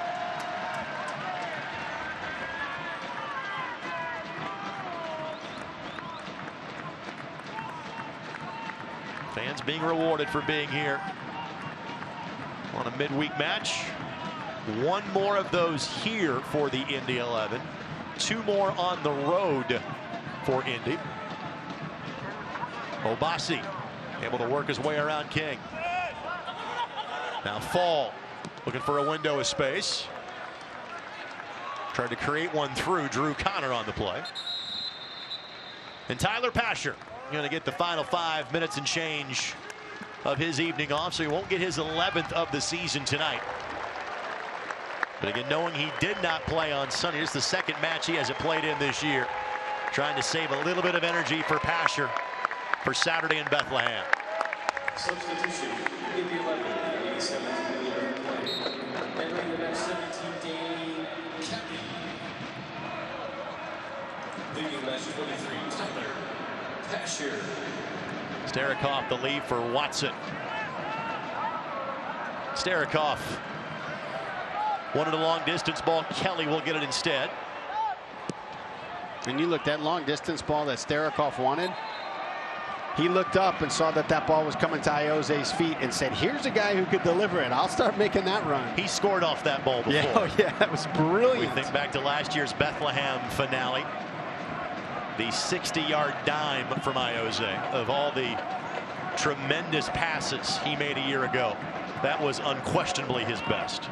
Fans being rewarded for being here on a midweek match. 1 more of those here for the Indy 11. 2 more on the road for Indy. Obasi able to work his way around King. Now Fall looking for a window of space. Tried to create one through Drew Connor on the play. And Tyler Pasher going to get the final 5 minutes and change of his evening off, so he won't get his 11th of the season tonight. But again, knowing he did not play on Sunday, here's the second match he hasn't played in this year. Trying to save a little bit of energy for Pasher for Saturday in Bethlehem. Substitution in the 11th, 87th play. Entering the match 17, Danny Cappy. Leading match 23, Tyler Pasher. Starikoff the lead for Watson. Starikoff wanted a long distance ball. Kelly will get it instead. And you look, that long distance ball that Starikoff wanted, he looked up and saw that that ball was coming to Iose's feet and said, here's a guy who could deliver it. I'll start making that run. He scored off that ball before. Yeah, oh yeah, that was brilliant. We think back to last year's Bethlehem finale. The 60-yard dime from Iose. Of all the tremendous passes he made a year ago, that was unquestionably his best.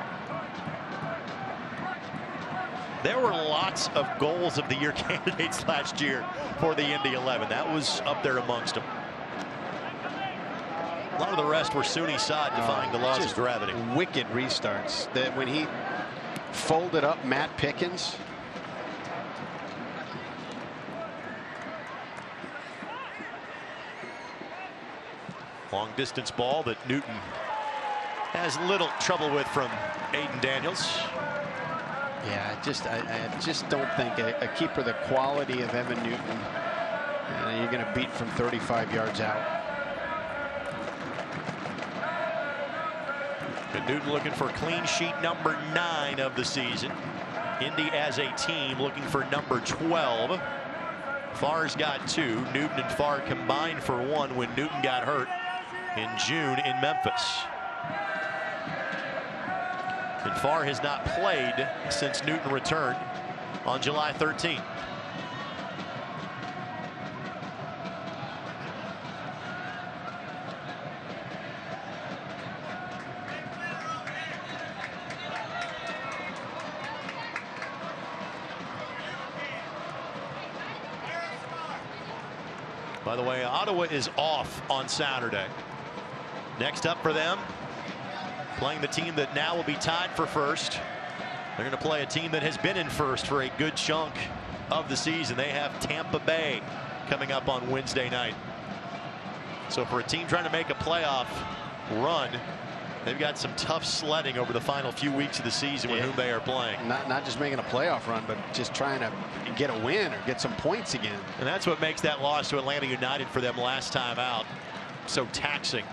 There were lots of goals of the year candidates last year for the Indy 11. That was up there amongst them. A lot of the rest were Sunni Saad defying the laws of gravity. Wicked restarts. That when he folded up Matt Pickens. Long distance ball that Newton has little trouble with from Aiden Daniels. Yeah, I just don't think a keeper the quality of Evan Newton, you're going to beat from 35 yards out. And Newton looking for clean sheet number 9 of the season. Indy as a team looking for number 12. Farr's got 2. Newton and Farr combined for 1 when Newton got hurt in June in Memphis. And Farr has not played since Newton returned on July 13th. By the way, Ottawa is off on Saturday. Next up for them, playing the team that now will be tied for first. They're going to play a team that has been in first for a good chunk of the season. They have Tampa Bay coming up on Wednesday night. So for a team trying to make a playoff run, they've got some tough sledding over the final few weeks of the season with whom they are playing. Not just making a playoff run, but just trying to get a win or get some points again. And that's what makes that loss to Atlanta United for them last time out so taxing,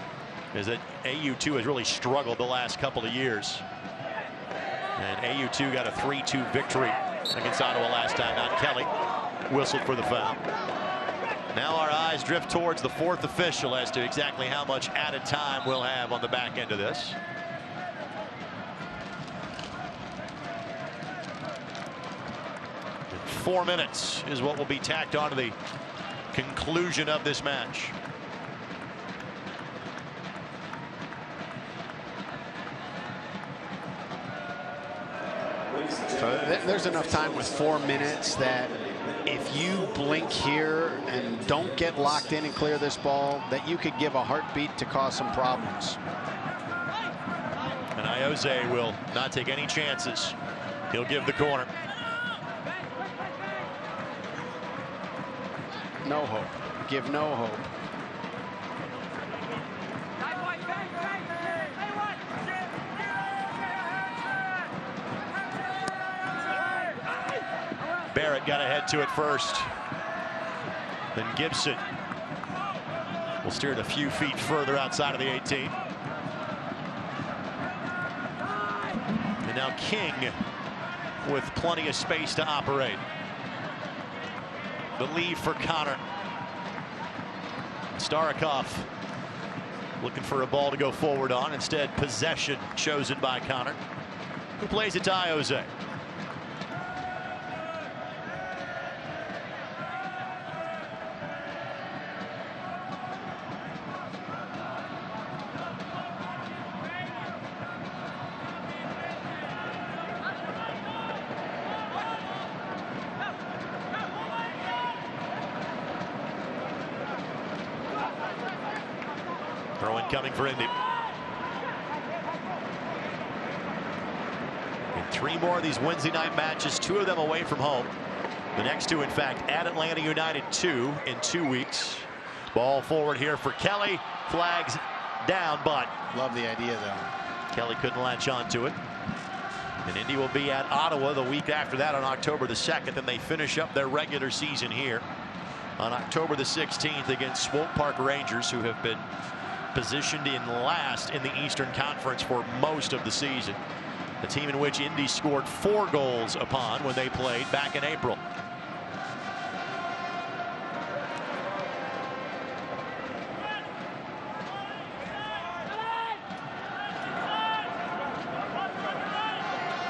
is that AU2 has really struggled the last couple of years. And AU2 got a 3-2 victory against Ottawa last time out. Kelly whistled for the foul. Now our eyes drift towards the 4th official as to exactly how much added time we'll have on the back end of this. And 4 minutes is what will be tacked on to the conclusion of this match. So there's enough time with 4 minutes that if you blink here and don't get locked in and clear this ball, that you could give a heartbeat to cause some problems. And Iose will not take any chances. He'll give the corner. No hope. Give no hope. Barrett got ahead to it first. Then Gibson will steer it a few feet further outside of the 18. And now King with plenty of space to operate. The lead for Connor. Starikoff looking for a ball to go forward on. Instead, possession chosen by Connor, who plays it to Iose. one coming for Indy. And 3 more of these Wednesday night matches, 2 of them away from home. The next 2, in fact, at Atlanta United 2 in 2 weeks. Ball forward here for Kelly. Flags down, but love the idea, though. Kelly couldn't latch on to it. And Indy will be at Ottawa the week after that on October the 2nd. Then they finish up their regular season here on October the 16th against Swope Park Rangers, who have been positioned in last in the Eastern Conference for most of the season. The team in which Indy scored 4 goals upon when they played back in April.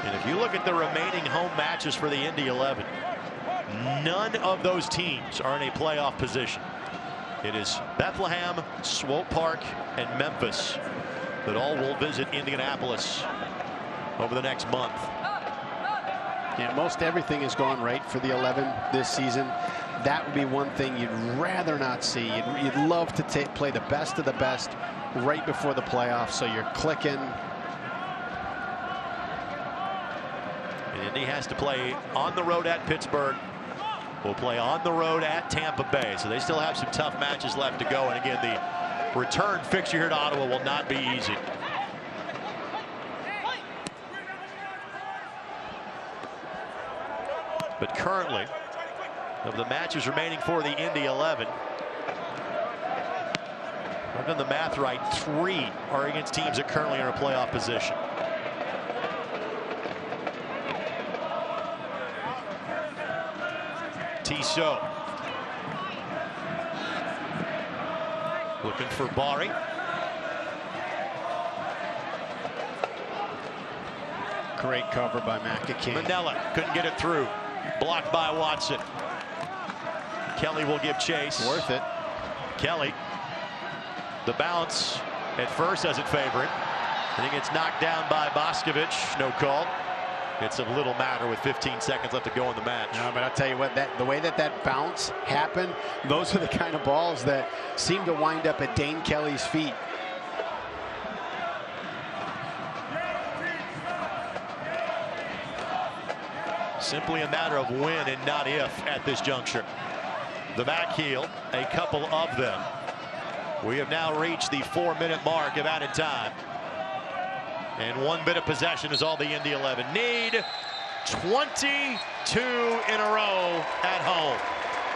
And if you look at the remaining home matches for the Indy 11, none of those teams are in a playoff position. It is Bethlehem, Swope Park, and Memphis that all will visit Indianapolis over the next month. Yeah, most everything has gone right for the 11 this season. That would be one thing you'd rather not see. You'd love to play the best of the best right before the playoffs, so you're clicking. And Indy has to play on the road at Pittsburgh. Will play on the road at Tampa Bay. So they still have some tough matches left to go. And again, the return fixture here to Ottawa will not be easy. But currently, of the matches remaining for the Indy 11, I've done the math right, 3 are against teams that currently are in a playoff position. Tissot looking for Bari. Great cover by McAkeen. Manella couldn't get it through. Blocked by Watson. Kelly will give chase. Worth it. Kelly, the bounce at first doesn't favor him. I think it's knocked down by Boscovich. No call. It's a little matter with 15 seconds left to go in the match. No, but I'll tell you what, the way that bounce happened, those are the kind of balls that seem to wind up at Dane Kelly's feet. Simply a matter of when and not if at this juncture. The back heel, a couple of them. We have now reached the 4-minute mark of added time. And 1 bit of possession is all the Indy 11 need. 22 in a row at home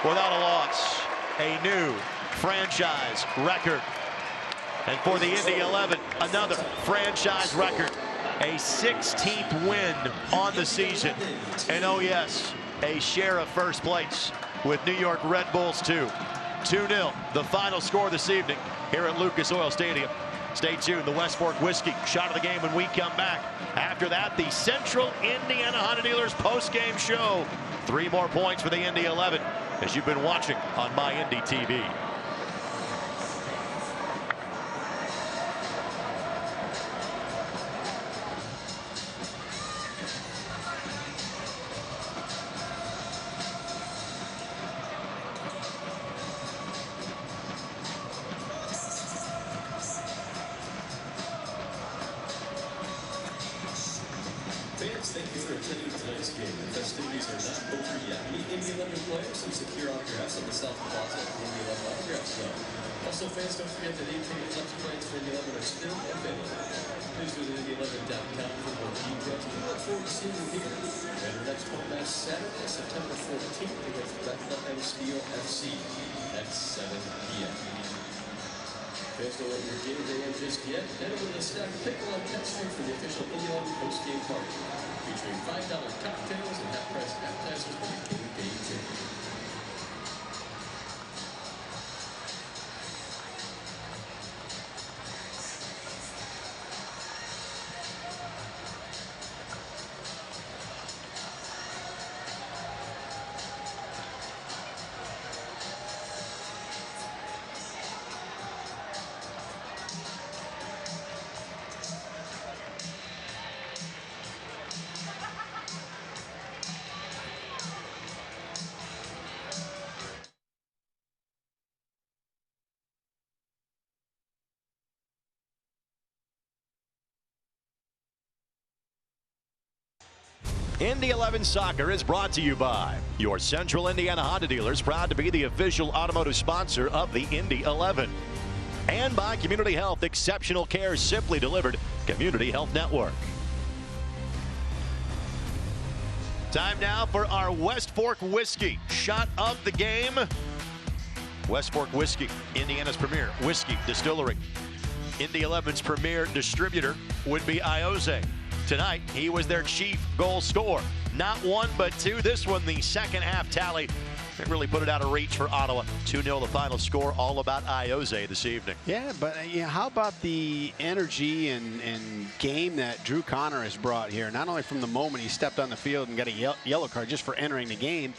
without a loss. A new franchise record. And for the Indy 11, another franchise record. A 16th win on the season. And oh yes, a share of first place with New York Red Bulls 2. 2-0, the final score this evening here at Lucas Oil Stadium. Stay tuned, the West Fork Whiskey shot of the game when we come back. After that, the Central Indiana Honda Dealers post-game show. 3 more points for the Indy 11 as you've been watching on My Indy TV. Fans, thank you for attending tonight's game. The festivities are not over yet. Meet Indy 11 players and secure autographs at the South Plaza at the Indy 11 Autograph Zone. Also, fans, don't forget that 8-ticket collection rights for Indy 11 are still available. Please visit Indy11.com for more details. We look forward to seeing you here at our next home match Saturday, September 14th against Bethlehem Steel FC at 7 p.m. Fans, don't let your game day end just yet. Head over to the Stack Pickle on 10th Street for the official Indy 11 post-game party, featuring $5 cocktails and half-price appetizers for the game day ticket. Indy 11 Soccer is brought to you by your Central Indiana Honda dealers, proud to be the official automotive sponsor of the Indy 11. And by Community Health, exceptional care simply delivered. Community Health Network. Time now for our West Fork Whiskey shot of the game. West Fork Whiskey, Indiana's premier whiskey distillery. Indy 11's premier distributor would be Ioze. Tonight, he was their chief goal scorer. Not one, but two. This one, the second half tally. They really put it out of reach for Ottawa. 2-0 the final score, all about Ioze this evening. Yeah, but how about the energy and game that Drew Connor has brought here? Not only from the moment he stepped on the field and got a yellow card just for entering the game,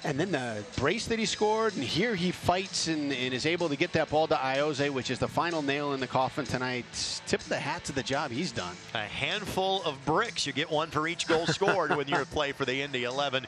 and then the brace that he scored, and here he fights and is able to get that ball to Ioze, which is the final nail in the coffin tonight. Tip the hat to the job he's done. A handful of bricks. You get one for each goal scored when you play for the Indy 11.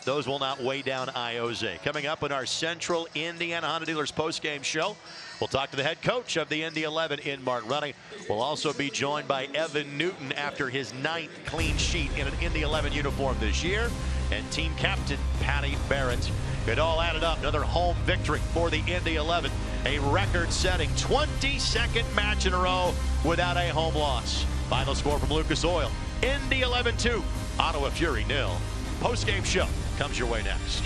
Those will not weigh down Ioze. Coming up in our Central Indiana Honda Dealers postgame show, we'll talk to the head coach of the Indy 11 in Mark Running. We'll also be joined by Evan Newton after his 9th clean sheet in an Indy 11 uniform this year, and team captain Patty Barrett. It all added up. Another home victory for the Indy 11. A record-setting 22nd match in a row without a home loss. Final score from Lucas Oil: Indy 11-2, Ottawa Fury 0. Post-game show comes your way next.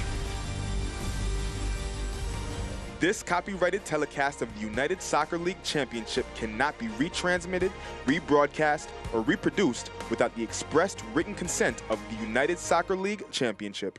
This copyrighted telecast of the United Soccer League Championship cannot be retransmitted, rebroadcast, or reproduced without the expressed written consent of the United Soccer League Championship.